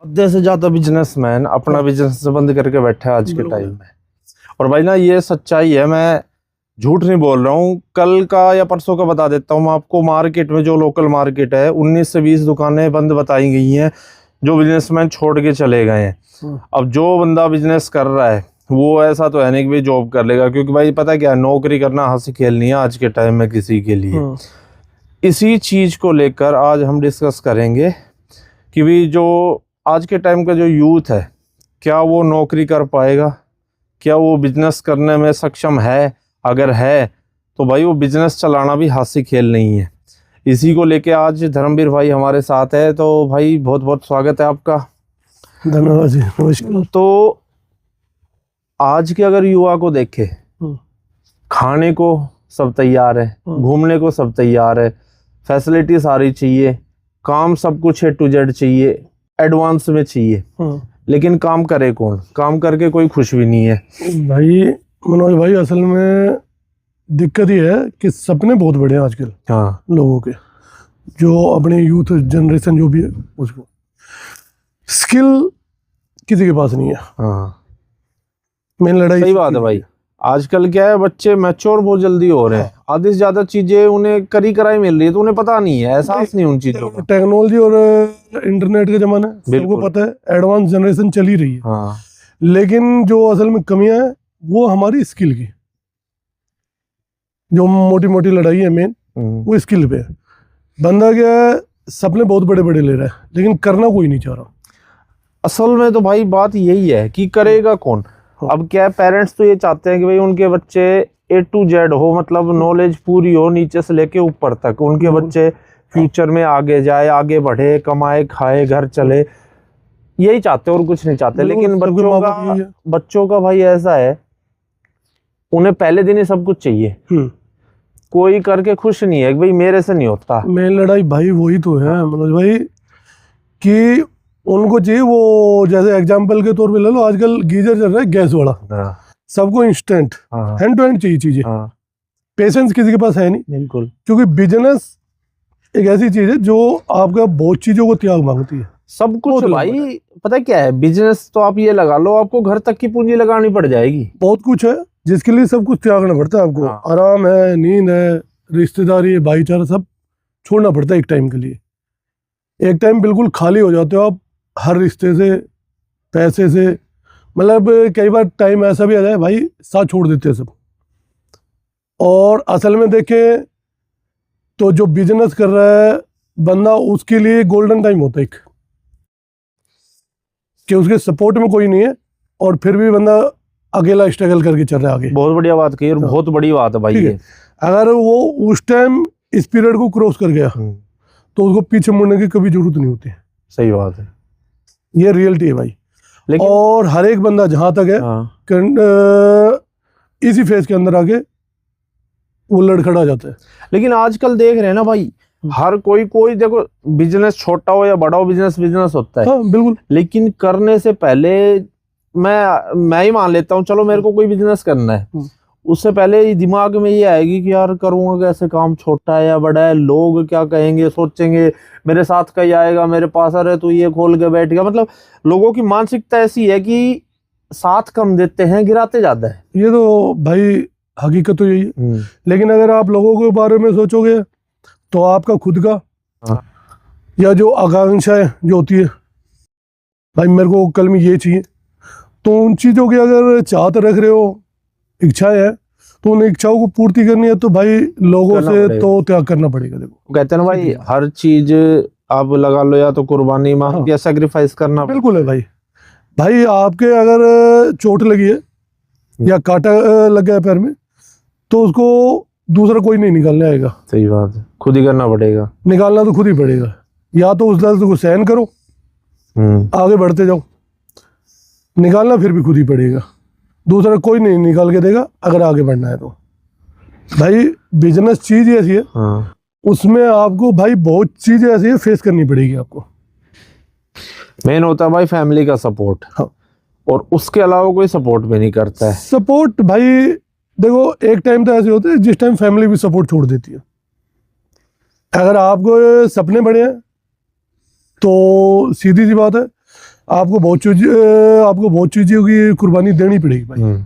आधे से ज्यादा बिजनेसमैन अपना बिजनेस बंद करके बैठे हैं आज के टाइम में। और भाई ना ये सच्चाई है, मैं झूठ नहीं बोल रहा हूँ। कल का या परसों का बता देता हूँ मैं आपको। मार्केट में जो लोकल मार्केट है 19 से 20 दुकानें बंद बताई गई हैं, जो बिजनेसमैन छोड़ के चले गए हैं। अब जो बंदा बिजनेस कर रहा है वो ऐसा तो है नहीं कि भाई जॉब कर लेगा, क्योंकि भाई पता क्या है, नौकरी करना हंसी खेल नहीं है आज के टाइम में किसी के लिए। इसी चीज को लेकर आज हम डिस्कस करेंगे कि भाई जो आज के टाइम का जो यूथ है, क्या वो नौकरी कर पाएगा, क्या वो बिजनेस करने में सक्षम है। अगर है तो भाई वो बिजनेस चलाना भी हास्य खेल नहीं है। इसी को लेके आज धर्मवीर भाई हमारे साथ है। तो भाई बहुत बहुत स्वागत है आपका। धन्यवाद जी, नमस्कार। तो आज के अगर युवा को देखे, खाने को सब तैयार है, घूमने को सब तैयार है, फैसिलिटी सारी चाहिए, काम सब कुछ A to Z चाहिए, एडवांस में चाहिए, लेकिन काम करे कौन? काम करके कोई खुश भी नहीं है भाई मनोज भाई, असल में दिक्कत ये है कि सपने बहुत बड़े हैं आजकल। हाँ, लोगों के, जो अपने यूथ जनरेशन जो भी है, उसको स्किल किसी के पास नहीं है। हाँ, मेन लड़ाई सही बात है भाई। आजकल क्या है, बच्चे मैच्योर बहुत जल्दी हो रहे हैं। आधी से ज्यादा चीजें उन्हें करी कराई मिल रही है, तो उन्हें पता नहीं है, एहसास नहीं उन चीजों का। टेक्नोलॉजी और इंटरनेट का जमाना है, सबको पता है, एडवांस जनरेशन चली रही है। हाँ, लेकिन जो असल में कमियां है वो हमारी स्किल की, जो मोटी मोटी लड़ाई है मेन, वो स्किल पे है। बंदा क्या है, सपने बहुत बड़े बड़े ले रहा है, लेकिन करना कोई नहीं चाह रहा। असल में तो भाई बात यही है कि करेगा कौन। अब क्या है, पेरेंट्स तो ये चाहते हैं कि भाई उनके बच्चे A to Z हो, मतलब नॉलेज पूरी हो नीचे से लेके ऊपर तक। उनके बच्चे फ्यूचर में आगे जाए, आगे बढ़े, कमाए, खाए, घर चले, यही चाहते हैं और कुछ नहीं चाहते। लेकिन बच्चों का भाई ऐसा है, उन्हें पहले दिन ही सब कुछ चाहिए। कोई करके खुश नहीं है कि भाई मेरे से नहीं होता। मेन लड़ाई भाई वही तो है मनोज भाई, कि उनको चाहिए वो, जैसे एग्जांपल के तौर पे ले लो, आजकल गीजर चल रहा है गैस वाला, सबको इंस्टेंट हैंड टू हैंड चाहिए चीजें। पेशेंस किसी के पास है नहीं, बिल्कुल। क्योंकि बिजनेस एक ऐसी चीज है जो आपका बहुत चीजों को त्याग मांगती है। सब कुछ भाई, पता है क्या है, बिजनेस तो आप ये लगा लो, आपको घर तक की पूंजी लगानी पड़ जाएगी। बहुत कुछ है जिसके लिए सब कुछ त्यागना पड़ता है आपको। आराम है, नींद है, रिश्तेदारी है, भाईचारा, सब छोड़ना पड़ता है एक टाइम के लिए। एक टाइम बिल्कुल खाली हो जाते हो आप, हर रिश्ते से, पैसे से। मतलब कई बार टाइम ऐसा भी आ जाए भाई, साथ छोड़ देते हैं सब। और असल में देखे तो जो बिजनेस कर रहा है बंदा, उसके लिए गोल्डन टाइम होता है एक, कि उसके सपोर्ट में कोई नहीं है और फिर भी बंदा अकेला स्ट्रगल करके चल रहा है आगे। बहुत बढ़िया बात कही और बहुत बड़ी बात है भाई ये। अगर वो उस टाइम इस पीरियड को क्रॉस कर गया तो उसको पीछे मुड़ने की कभी जरूरत नहीं होती। सही बात है, ये रियलिटी है भाई। लेकिन और हर एक बंदा जहां तक है इसी फेज के अंदर आके वो लड़खड़ा जाता है। लेकिन आजकल देख रहे हैं ना भाई, हर कोई देखो, बिजनेस छोटा हो या बड़ा हो, बिजनेस होता है। हाँ, बिल्कुल। लेकिन करने से पहले मैं ही मान लेता हूँ, चलो मेरे को कोई बिजनेस करना है, उससे पहले दिमाग में ये आएगी कि यार करूंगा कैसे, काम छोटा है या बड़ा है, लोग क्या कहेंगे, सोचेंगे, मेरे साथ कहीं आएगा, मेरे पास आ रहे तो ये खोल के बैठ गया। मतलब लोगों की मानसिकता ऐसी है कि साथ कम देते हैं, गिराते ज्यादा है। ये तो भाई हकीकत तो यही है। लेकिन अगर आप लोगों के बारे में सोचोगे तो आपका खुद का या जो आकांक्षाएं जो होती है, भाई मेरे को कल में ये चाहिए, तो उन चीजों की अगर चाहत रख रहे हो, इच्छाएं है, तो उन इच्छाओं को पूर्ति करनी है तो भाई लोगों से तो त्याग करना पड़ेगा। देखो कहते हैं ना भाई, हर चीज आप लगा लो, या तो कुर्बानी मांग या सैक्रिफाइस करना। बिल्कुल है भाई। भाई आपके अगर चोट लगी है या कांटा लग गया पैर में, तो उसको दूसरा कोई नहीं निकालने आएगा। सही बात है, खुद ही करना पड़ेगा। निकालना तो खुद ही पड़ेगा। या तो उस दर्द को सहन करो, आगे बढ़ते जाओ, निकालना फिर भी खुद ही पड़ेगा, दूसरा कोई नहीं निकाल के देगा अगर आगे बढ़ना है तो। भाई बिजनेस चीज ऐसी है, उसमें आपको भाई बहुत चीजें ऐसी है फेस करनी पड़ेगी आपको। मेन होता है भाई फैमिली का सपोर्ट। और उसके अलावा कोई सपोर्ट भी नहीं करता है। सपोर्ट भाई देखो, एक टाइम तो ऐसे होते हैं जिस टाइम फैमिली भी सपोर्ट छोड़ देती है। अगर आपको सपने बड़े हैं तो सीधी सी बात है, आपको बहुत चीज़ों की कुर्बानी देनी पड़ेगी भाई।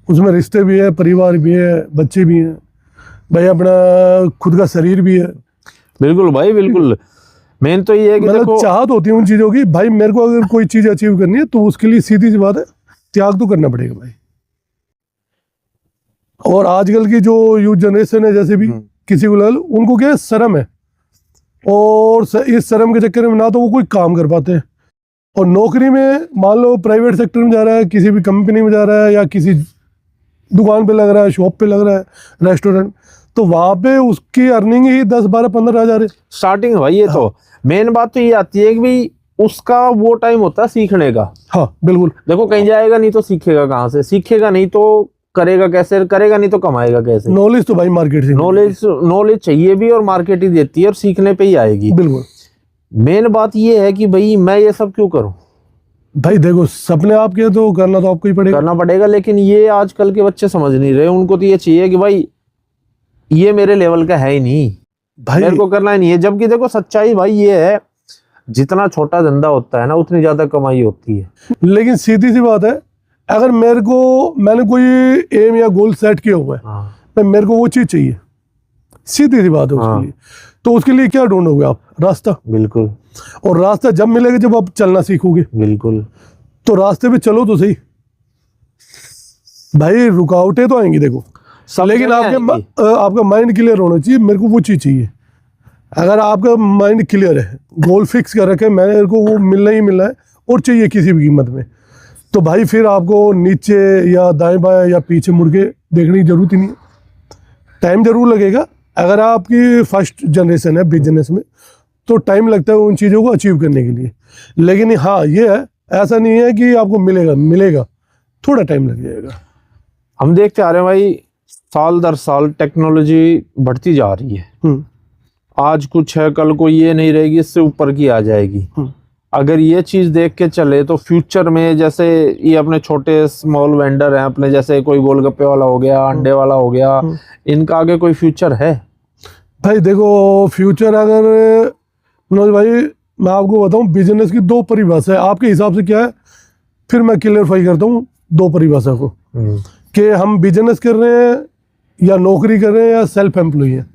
उसमें रिश्ते भी है, परिवार भी है, बच्चे भी हैं भाई, अपना खुद का शरीर भी है। बिल्कुल भाई बिल्कुल। मेन तो ये है कि मतलब देखो चाहत होती है उन चीज़ों की भाई, मेरे को अगर कोई चीज़ अचीव करनी है तो उसके लिए सीधी सी बात है, त्याग तो करना पड़ेगा भाई। और आजकल की जो यूथ जनरेशन है, जैसे भी किसी को ला लो, उनको क्या है, शर्म है। और इस शर्म के चक्कर में ना तो वो कोई काम कर पाते हैं, और नौकरी में मान लो प्राइवेट सेक्टर में जा रहा है, किसी भी कंपनी में जा रहा है, या किसी दुकान पे लग रहा है, शॉप पे लग रहा है, रेस्टोरेंट, तो वहां पे उसकी अर्निंग ही 10-12-15 हज़ार है स्टार्टिंग है भाई। ये तो मेन बात तो ये आती है कि भाई उसका वो टाइम होता है सीखने का। हाँ बिल्कुल। देखो कहीं जाएगा नहीं तो सीखेगा कहाँ से, सीखेगा नहीं तो करेगा कैसे, करेगा नहीं तो कमाएगा कैसे। नॉलेज तो भाई मार्केट से, नॉलेज चाहिए भी, और मार्केट ही देती है, और सीखने पे ही आएगी। बिल्कुल। मेन बात ये है कि भाई मैं ये सब क्यों करूं भाई देखो सपने आपके, तो करना तो आपको ही पड़ेगा, करना पड़ेगा। लेकिन ये आजकल के बच्चे समझ नहीं रहे। उनको तो ये चाहिए कि भाई ये मेरे लेवल का है ही नहीं, भाई मेरे को करना ही नहीं है। जबकि देखो सच्चाई भाई ये है, जितना छोटा धंधा होता है ना उतनी ज्यादा कमाई होती है। लेकिन सीधी सी बात है, अगर मैंने कोई एम या गोल सेट किया हुआ है, तो मेरे को वो चीज चाहिए, सीधी सी बात है उसके लिए। तो उसके लिए क्या ढूंढोगे आप? रास्ता। बिल्कुल। और रास्ता जब मिलेगा जब आप चलना सीखोगे। बिल्कुल। तो रास्ते पे चलो तो सही भाई, रुकावटें तो आएंगी देखो, लेकिन आपका माइंड क्लियर होना चाहिए। मेरे को वो चीज चाहिए। अगर आपका माइंड क्लियर है, गोल फिक्स कर रखे, मेरे को वो मिलना ही मिलना है और चाहिए किसी भी कीमत में, तो भाई फिर आपको नीचे या दाएं बाएं या पीछे मुड़ के देखने की जरूरत ही नहीं है। टाइम जरूर लगेगा, अगर आपकी फर्स्ट जनरेशन है बिजनेस में तो टाइम लगता है उन चीज़ों को अचीव करने के लिए। लेकिन हाँ ये है, ऐसा नहीं है कि आपको मिलेगा, थोड़ा टाइम लग जाएगा। हम देखते आ रहे हैं भाई, साल दर साल टेक्नोलॉजी बढ़ती जा रही है। आज कुछ है, कल को ये नहीं रहेगी, इससे ऊपर की आ जाएगी। अगर ये चीज देख के चले तो फ्यूचर में, जैसे ये अपने छोटे स्मॉल वेंडर हैं अपने, जैसे कोई गोलगप्पे वाला हो गया, अंडे वाला हो गया, इनका आगे कोई फ्यूचर है? भाई देखो फ्यूचर अगर मनोज भाई मैं आपको बताऊं, बिजनेस की दो परिभाषा है। आपके हिसाब से क्या है, फिर मैं क्लियरफाई करता हूँ दो परिभाषा को, कि हम बिजनेस कर रहे हैं या नौकरी कर रहे हैं या सेल्फ एम्प्लॉय है।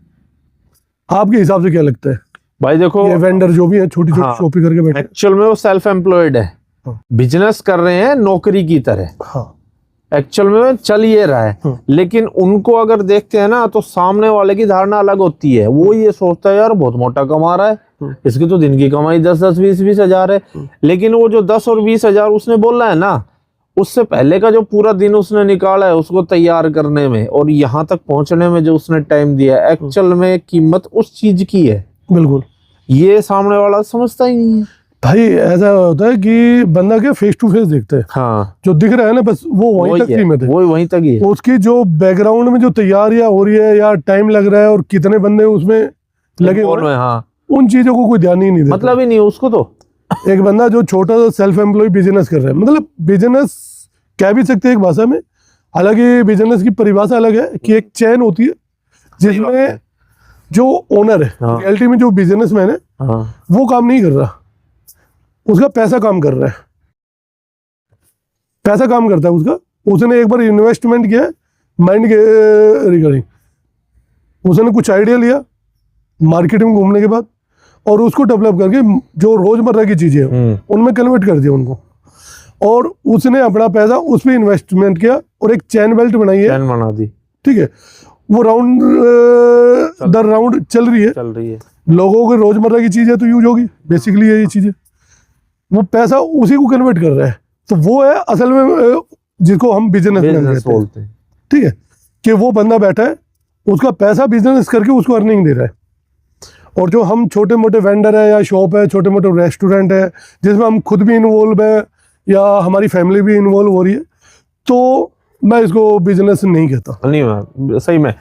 आपके हिसाब से क्या लगता है? भाई देखो ये वेंडर जो भी है, छोटी छोटी शॉपी करके बैठे, एक्चुअल में वो सेल्फ एम्प्लॉयड है, बिजनेस कर रहे हैं नौकरी की तरह। एक्चुअल में चल ये रहा है। लेकिन उनको अगर देखते हैं ना, तो सामने वाले की धारणा अलग होती है। वो ये सोचता है यार बहुत मोटा कमा रहा है, इसकी तो दिन की कमाई 10-10, 20-20 हजार है। लेकिन वो जो 10 और 20 हजार उसने बोला है ना, उससे पहले का जो पूरा दिन उसने निकाला है उसको तैयार करने में और यहाँ तक पहुंचने में जो उसने टाइम दिया है, एक्चुअल में कीमत उस चीज की है। बिल्कुल। ये सामने वाला समझता ही नहीं है भाई। ऐसा होता है कि बंदा क्या फेस टू फेस देखता है, हाँ, जो दिख रहा है ना बस वो वहीं तक कीमत है, वो वहीं तक ही है। उसकी जो बैकग्राउंड में जो तैयारियां हो रही है या टाइम लग रहा है और कितने बंदे उसमें लगे हुए हैं, हाँ, उन चीजों को कोई ध्यान ही नहीं देता। मतलब ही नहीं उसको। तो एक बंदा जो छोटा सा सेल्फ एम्प्लॉय बिजनेस कर रहा है, मतलब बिजनेस कह भी सकते हैं एक भाषा में। हालांकि बिजनेस की परिभाषा अलग है कि एक चेन होती है जिसमें जो ओनर है, रियलिटी में जो बिजनेसमैन है, वो काम नहीं कर रहा, उसका पैसा काम कर रहा है, पैसा काम करता है उसका। उसने एक बार इन्वेस्टमेंट किया माइंड के रिगार्डिंग, उसने कुछ आइडिया लिया मार्केट में घूमने के बाद और उसको डेवलप करके जो रोजमर्रा की चीजें हैं उनमें कन्वर्ट कर दिया उनको, और उसने अपना पैसा उस पर इन्वेस्टमेंट किया और एक चैन बेल्ट बनाई है, चैन बना दी। ठीक है, वो राउंड दर राउंड चल रही है। लोगों के रोजमर्रा की चीजें तो यूज होगी, बेसिकली यही चीजें, वो पैसा उसी को कन्वर्ट कर रहा है। तो वो है असल में जिसको हम बिजनेस बोलते हैं, ठीक है, कि वो बंदा बैठा है, उसका पैसा बिजनेस करके उसको अर्निंग दे रहा है। और जो हम छोटे मोटे वेंडर है या शॉप है, छोटे मोटे रेस्टोरेंट है, जिसमें हम खुद भी इन्वॉल्व है या हमारी फैमिली भी इन्वॉल्व हो रही है, तो मैं इसको बिजनेस नहीं कहता। नहीं, मैं सही में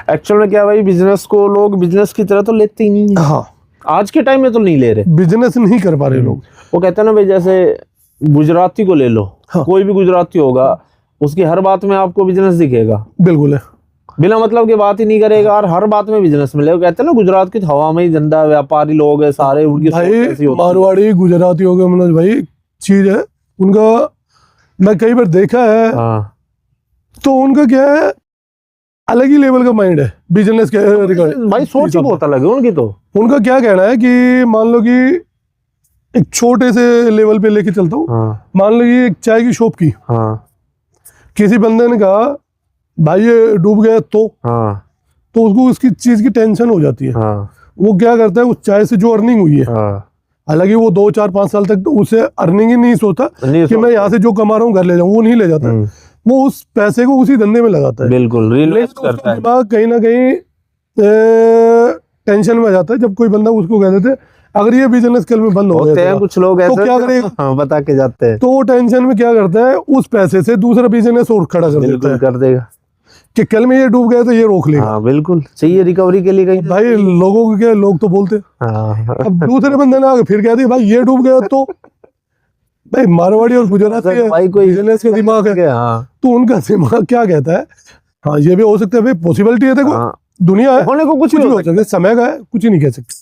एक्चुअल में क्या भाई, बिजनेस को लोग बिजनेस की तरह तो लेते ही नहीं है। हाँ, आज के टाइम में तो नहीं ले रहे, बिजनेस नहीं कर पा रहे लोग। वो कहते हैं ना भाई, जैसे गुजराती को ले लो, हाँ। कोई भी गुजराती होगा, उसकी हर बात में आपको बिजनेस दिखेगा। बिल्कुल है, बिना मतलब की बात ही नहीं करेगा और हर बात में बिजनेस मिलेगा। कहते हैं ना गुजरात की हवा में ही धंधा, व्यापारी लोग है सारे, उनकी भाई मारवाड़ी गुजराती हो गए मनोज भाई, चीज है उनका, मैं कई बार देखा है, हाँ तो उनका क्या है, अलग ही लेवल का माइंड है बिजनेस के रिगार्डिंग। भाई सोच ही बहुत अलग है उनकी। तो उनका क्या कहना है कि मान लो कि एक छोटे से लेवल पे लेके चलता हूँ, हाँ मान लो ये एक चाय की शॉप की, हाँ किसी बंदे ने कहा भाई ये डूब गया हाँ तो उसको उसकी चीज की टेंशन हो जाती है। हाँ वो क्या करता है, उस चाय से जो अर्निंग हुई है, हाँ हालांकि वो 2 4 5 साल तक तो उसे अर्निंग ही नहीं सोचता नहीं कि मैं यहाँ से जो कमा रहा हूँ घर ले जाऊँ, वो नहीं ले जाता। वो उस पैसे को उसी धंधे में लगाता है, बिल्कुल लेकिन रियलाइज उसका करता है। दिमाग कहीं ना कहीं टेंशन में आ जाता है जब कोई बंदा उसको कह देते अगर ये बिजनेस कल में बंद हो होते गया हैं कुछ लोग तो ऐसे, क्या करेगा? हाँ बता के जाते हैं। तो वो टेंशन में क्या करता है, उस पैसे से दूसरा बिजनेस और खड़ा कर देता बिल्कुल है कर देगा। कि कल में ये डूब गया तो ये रोक लेगा। हाँ बिल्कुल चाहिए रिकवरी के लिए कहीं। भाई लोगों को क्या, लोग तो बोलते हैं। हाँ अब दूसरे बंदे ने आके फिर कह दिया भाई ये डूब गया तो, भाई मारवाड़ी और गुजराती भाई कोई बिजनेस का दिमाग है, हाँ तो उनका दिमाग क्या कहता है, हाँ ये भी हो सकता है, भाई पॉसिबिलिटी है, देखो हाँ दुनिया है, होने को कुछ कुछ भी भी हो हो सकता है, समय का है, कुछ ही नहीं कह सकते,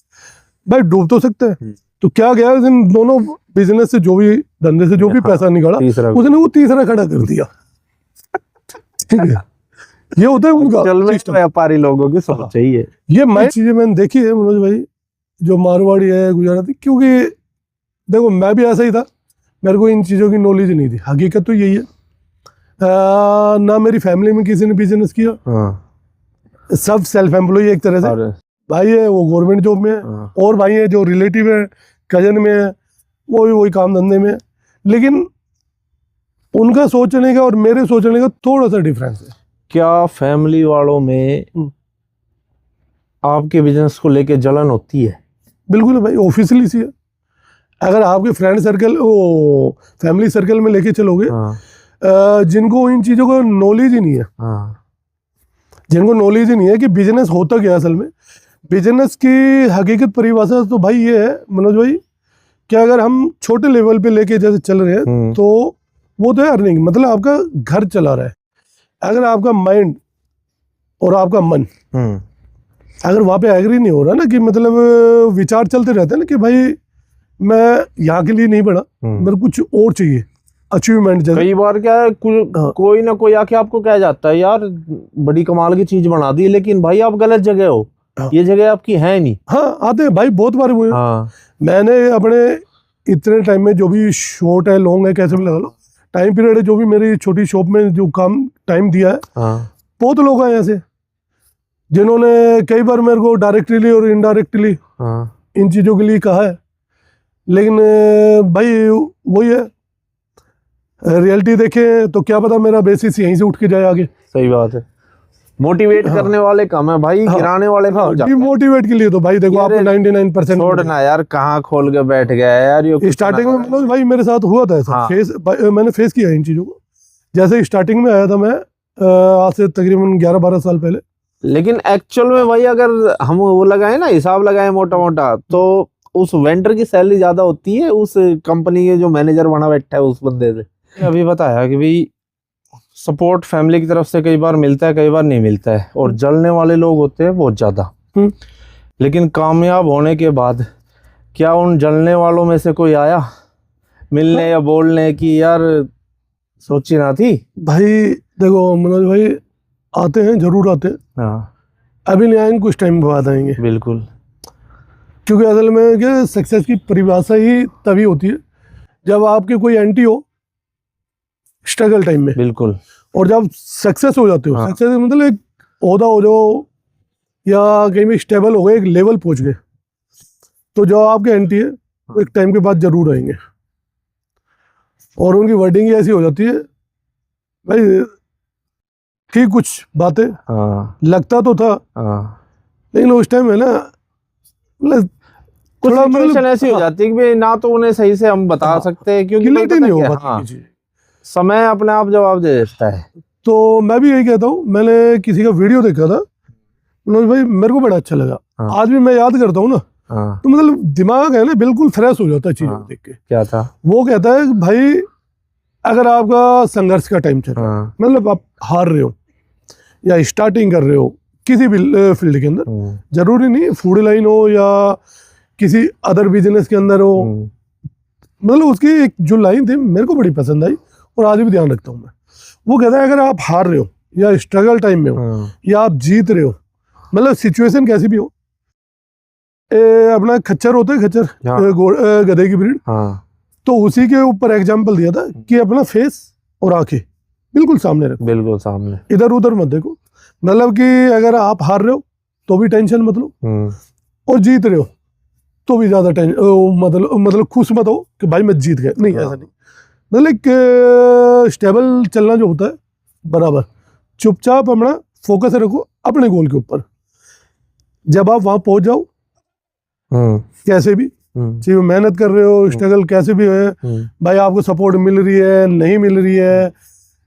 भाई डूब तो सकता है। तो क्या गया, इन दोनों बिजनेस से जो भी, धंधे से जो भी पैसा निकाला, तीसरा उसने वो तीसरा खड़ा कर दिया। ठीक है, ये होता है उनका चल में सिस्टम। व्यापारी लोगों की सोच चाहिए। ये मैं चीजें मैंने देखी है मनोज भाई, जो मारवाड़ी है गुजराती, क्योंकि देखो मैं भी ऐसा ही था, मेरे को इन चीज़ों की नॉलेज नहीं थी, हकीकत तो यही है। ना मेरी फैमिली में किसी ने बिजनेस किया, हाँ सब सेल्फ एम्प्लॉय एक तरह से। और भाई है वो गवर्नमेंट जॉब में है, हाँ, और भाई है जो रिलेटिव है, कजन में है, वो भी वही काम धंधे में है। लेकिन उनका सोचने का और मेरे सोचने का थोड़ा सा डिफरेंस है। क्या फैमिली वालों में आपके बिजनेस को लेके जलन होती है? बिल्कुल भाई, ऑफिशियली सी है। अगर आपके फ्रेंड सर्कल, वो फैमिली सर्कल में लेके चलोगे, हाँ जिनको इन चीज़ों का नॉलेज ही नहीं है, हाँ जिनको नॉलेज ही नहीं है कि बिजनेस होता क्या है असल में, बिजनेस की हकीकत परिभाषा तो भाई ये है मनोज भाई, कि अगर हम छोटे लेवल पे लेके जैसे चल रहे हैं तो वो तो है अर्निंग, मतलब आपका घर चला रहा है। अगर आपका माइंड और आपका मन अगर वहाँ पे एग्री नहीं हो रहा ना, कि मतलब विचार चलते रहते हैं ना कि भाई मैं यहाँ के लिए नहीं पढ़ा, मेरे को कुछ और चाहिए, अचीवमेंट जैसे। कई बार क्या है, कोई ना कोई आके आपको कह जाता है यार बड़ी कमाल की चीज बना दी, लेकिन भाई आप गलत जगह हो, ये जगह आपकी है नहीं। हाँ आते हैं भाई, बहुत बार हुए। हाँ मैंने अपने इतने टाइम में, जो भी शॉर्ट है लॉन्ग है कैसे भी लगा लो, टाइम पीरियड है, जो भी मेरी छोटी शॉप में जो काम टाइम दिया है, हाँ बहुत लोग हैं ऐसे जिन्होंने कई बार मेरे को डायरेक्टली और इनडायरेक्टली हाँ इन चीज़ों के लिए कहा है। लेकिन भाई वही है, रियलिटी देखें तो क्या पता मेरा बेसिस यहीं से उठ के जाए आगे। सही बात है। मोटिवेट करने वाले कम है भाई, गिराने वाले हाँ, डिमोटिवेट के लिए तो भाई देखो आपको 99% छोड़ना यार, कहाँ खोल के बैठ गया यार ये। स्टार्टिंग में मनोज भाई मेरे साथ हुआ था ऐसा। हाँ। मैंने फेस किया इन चीज़ों को। जैसे स्टार्टिंग में आया था मैं, आज से तकरीबन 11-12 साल पहले। लेकिन एक्चुअल में भाई अगर हम वो लगाए ना, हिसाब लगाए मोटा मोटा, तो उस वेंडर की सैलरी ज्यादा होती है उस कंपनी के जो मैनेजर बना बैठा है उस बंदे से। अभी बताया कि भाई सपोर्ट फैमिली की तरफ से कई बार मिलता है, कई बार नहीं मिलता है, और जलने वाले लोग होते हैं बहुत ज्यादा। लेकिन कामयाब होने के बाद क्या उन जलने वालों में से कोई आया मिलने या बोलने की यार सोची ना थी? भाई देखो मनोज भाई, आते हैं, जरूर आते हैं। हाँ अभी नहीं आएंगे, कुछ टाइम बाद आएंगे। बिल्कुल। क्योंकि असल में क्या, सक्सेस की परिभाषा ही तभी होती है जब आपके कोई एंटी हो स्ट्रगल टाइम में, बिल्कुल। और जब सक्सेस हो जाते हो, हाँ। सक्सेस मतलब एक ओहदा हो जाओ या कहीं भी स्टेबल हो गए, एक लेवल पहुंच गए, तो जो आपके एंटी है वो एक टाइम के बाद जरूर आएंगे। और उनकी वर्डिंग ऐसी हो जाती है भाई, ठीक कुछ बातें हाँ लगता तो था, हाँ, लेकिन उस टाइम है ना, मतलब कुछ थोड़ा सिचुएशन ऐसी हो हाँ, जाती है कि ना तो उन्हें सही से हम बता हाँ, सकते हैं, क्योंकि क्लियरिटी पता नहीं हो क्या, पाती हाँ, किसी। समय अपने आप जवाब दे देता है। तो मैं भी यही कहता हूँ, मैंने किसी का वीडियो देखा था मनोज भाई, मेरे को बड़ा अच्छा लगा। हाँ। आज भी मैं याद करता हूँ ना, हाँ तो मतलब दिमाग है ना बिल्कुल फ्रेश हो जाता है चीजों को देख के। क्या था? वो कहता है कि भाई अगर आपका संघर्ष का टाइम चल रहा है, मतलब आप हार रहे हो या स्टार्टिंग कर रहे हो किसी भी फील्ड के अंदर, जरूरी नहीं फूड लाइन हो या किसी अदर बिजनेस के अंदर हो, मतलब उसकी एक जो लाइन थी मेरे को बड़ी पसंद आई और आज भी ध्यान रखता हूँ मैं। वो कहता है अगर आप हार रहे हो या स्ट्रगल टाइम में हो या आप जीत रहे हो, मतलब सिचुएशन कैसी भी हो, अपना खच्चर होता है, खच्चर गधे की ब्रीड, तो उसी के ऊपर एग्जाम्पल दिया था कि अपना फेस और आंखें बिल्कुल सामने रखो, बिल्कुल सामने, इधर उधर मत देखो। मतलब कि अगर आप हार रहे हो तो भी टेंशन मत लो और जीत रहे हो तो भी ज्यादा मतलब खुश मत हो कि भाई मैं जीत गया, नहीं ऐसा नहीं। मतलब एक स्टेबल चलना जो होता है बराबर, चुपचाप अपना फोकस रखो अपने गोल के ऊपर। जब आप वहां पहुंच जाओ कैसे भी, चाहे मेहनत कर रहे हो, स्ट्रगल कैसे भी है, भाई आपको सपोर्ट मिल रही है नहीं मिल रही है,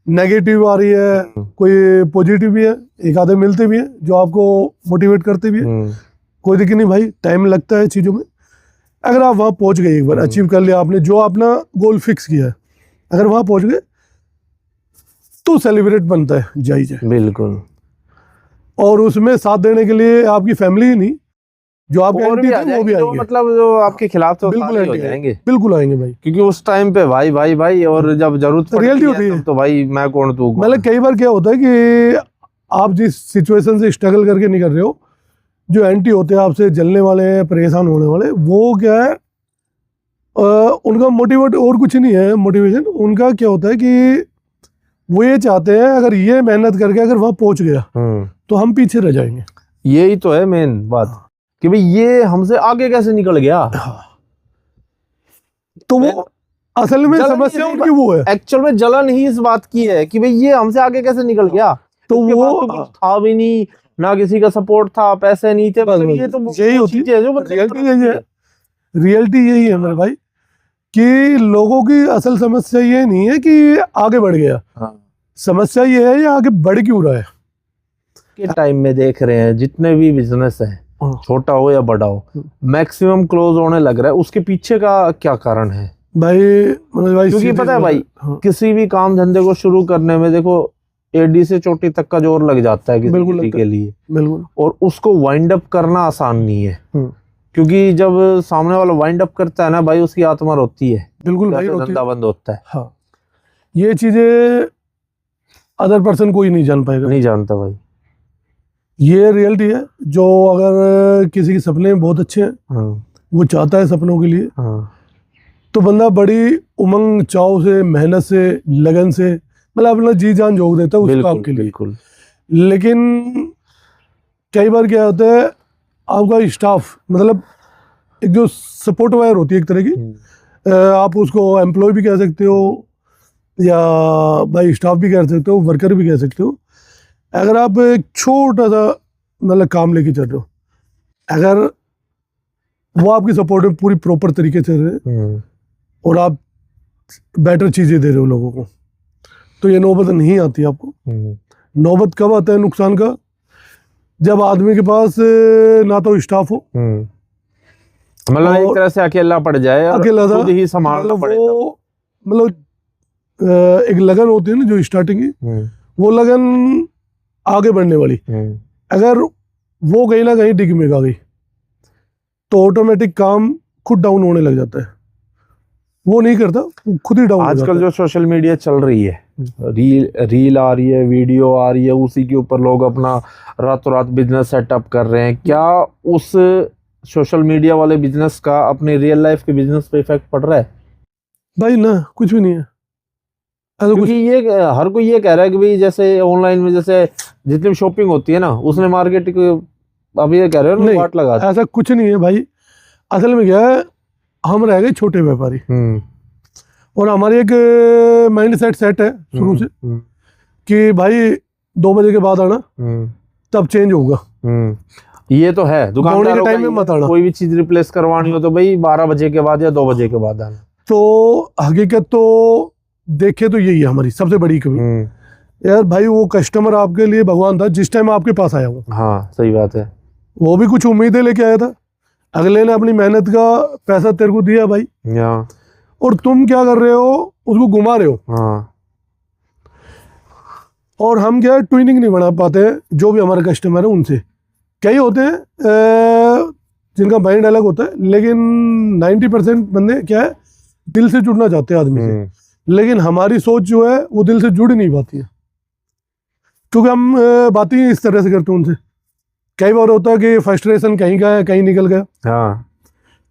नेगेटिव आ रही है, कोई पॉजिटिव भी है, एक आधे मिलते भी हैं जो आपको मोटिवेट करते भी हैं, कोई दिक्कत नहीं भाई, टाइम लगता है चीज़ों में। अगर आप वहाँ पहुँच गए, एक बार अचीव कर लिया आपने जो अपना गोल फिक्स किया है, अगर वहाँ पहुँच गए तो सेलिब्रेट बनता है, जाइए बिल्कुल। और उसमें साथ देने के लिए आपकी फैमिली ही नहीं, जो आपके एंटी थे वो भी आएंगे, मतलब जो आपके खिलाफ तो बिल्कुल हो जाएंगे, बिल्कुल आएंगे भाई, क्योंकि उस टाइम पे भाई भाई भाई, और जब जरूरत रियलिटी होती है तो भाई मैं कौन तू। मतलब कई बार क्या होता है कि आप जिस सिचुएशन से स्ट्रगल करके निकल रहे हो, जो एंटी होते हैं आपसे जलने वाले हैं, परेशान होने वाले, वो क्या है उनका मोटिवेट और कुछ नहीं है, मोटिवेशन उनका क्या होता है कि वो ये चाहते हैं अगर ये मेहनत करके अगर वहां पहुंच गया तो हम पीछे रह जाएंगे। यही तो है मेन बात कि भाई ये हमसे आगे कैसे निकल गया। तो वो असल में समस्या उनकी वो है, एक्चुअल में जलन ही इस बात की है कि भाई ये हमसे आगे कैसे निकल गया। तो वो तो था भी नहीं, ना किसी का सपोर्ट था, पैसे नहीं थे, ये तो यही होती है जो रियलिटी यही है। रियलिटी यही है मेरे भाई कि लोगों की असल समस्या ये नहीं है कि आगे बढ़ गया, समस्या ये है ये आगे बढ़ क्यों रहा है। के टाइम में देख रहे हैं जितने भी बिजनेस है, छोटा हो या बड़ा हो, मैक्सिमम क्लोज होने लग रहा है, उसके पीछे का क्या कारण है भाई? क्योंकि पता है भाई, किसी भी काम धंधे को शुरू करने में देखो एडी से चोटी तक का जोर लग जाता है किसी के लिए, बिल्कुल, और उसको वाइंड अप करना आसान नहीं है, क्योंकि जब सामने वाला वाइंड अप करता है ना भाई, उसकी आत्मा रोती है, बिल्कुल भाई, धंधा बंद होता है। हाँ, ये चीजें अदर पर्सन कोई नहीं जान पाएगा, नहीं जानता भाई, ये रियलिटी है। जो अगर किसी के सपने बहुत अच्छे हैं, वो चाहता है सपनों के लिए, तो बंदा बड़ी उमंग चाव से, मेहनत से, लगन से, मतलब अपना जी जान झोंक देता है उस काम के लिए, बिल्कुल। लेकिन कई बार क्या होता है, आपका स्टाफ, मतलब एक जो सपोर्ट वायर होती है एक तरह की, आप उसको एम्प्लॉय भी कह सकते हो या भाई स्टाफ भी कह सकते हो, वर्कर भी कह सकते हो। अगर आप एक छोटा सा मतलब काम लेके चल रहे हो, अगर वो आपकी सपोर्ट में पूरी प्रॉपर तरीके से रहे और आप बेटर चीज़ें दे रहे हो लोगों को, तो ये नौबत नहीं आती आपको। नौबत कब आता है नुकसान का? जब आदमी के पास ना तो स्टाफ हो, मतलब एक तरह से अकेला पड़ जाए, अकेला खुद ही संभालना पड़े, मतलब एक लगन होती है ना जो स्टार्टिंग की, वो लगन आगे बढ़ने वाली, अगर वो कहीं ना कहीं डिग में आ गई तो ऑटोमेटिक काम खुद डाउन होने लग जाता है, वो नहीं करता, खुद ही डाउन। आजकल जो सोशल मीडिया चल रही है, रील आ रही है, वीडियो आ रही है, उसी के ऊपर लोग अपना रातों रात बिजनेस सेटअप कर रहे हैं। क्या उस सोशल मीडिया वाले बिजनेस का अपने रियल लाइफ के बिजनेस पे इफेक्ट पड़ रहा है? भाई ना, कुछ भी नहीं है। क्योंकि ये हर कोई ये कह रहा है कि भाई जैसे ऑनलाइन में जैसे जितनी शॉपिंग होती है ना, उसने मार्केट अभी ये कह रहे हो वाट लगा, ऐसा कुछ नहीं है भाई। असल में क्या है, हम रह गए छोटे व्यापारी, और हमारी एक माइंड सेट है शुरू से कि भाई 2 बजे के बाद आना, तब चेंज होगा। ये तो है, दुकान के टाइम में मत आना, कोई भी चीज रिप्लेस करवानी हो तो भाई 12 बजे के बाद या 2 बजे के बाद आना। तो हकीकत तो देखे तो यही है हमारी सबसे बड़ी कमी यार। भाई वो कस्टमर आपके लिए भगवान था जिस टाइम आपके पास आया वो। हाँ सही बात है, वो भी कुछ उम्मीदें लेके आया था, अगले ने अपनी मेहनत का पैसा तेरे को दिया भाई, और तुम क्या कर रहे हो, उसको घुमा रहे हो। हाँ। और हम क्या ट्विनिंग नहीं बना पाते, जो भी हमारे कस्टमर है उनसे। कई होते हैं जिनका माइंड अलग होता है, लेकिन 90% बंदे क्या है दिल से जुड़ना चाहते हैं आदमी से, लेकिन हमारी सोच जो है वो दिल से जुड़ नहीं पाती है, क्योंकि हम बातें ही इस तरह से करते हैं उनसे। कई बार होता है कि फ्रस्ट्रेशन कहीं का है, कहीं निकल गया। हाँ,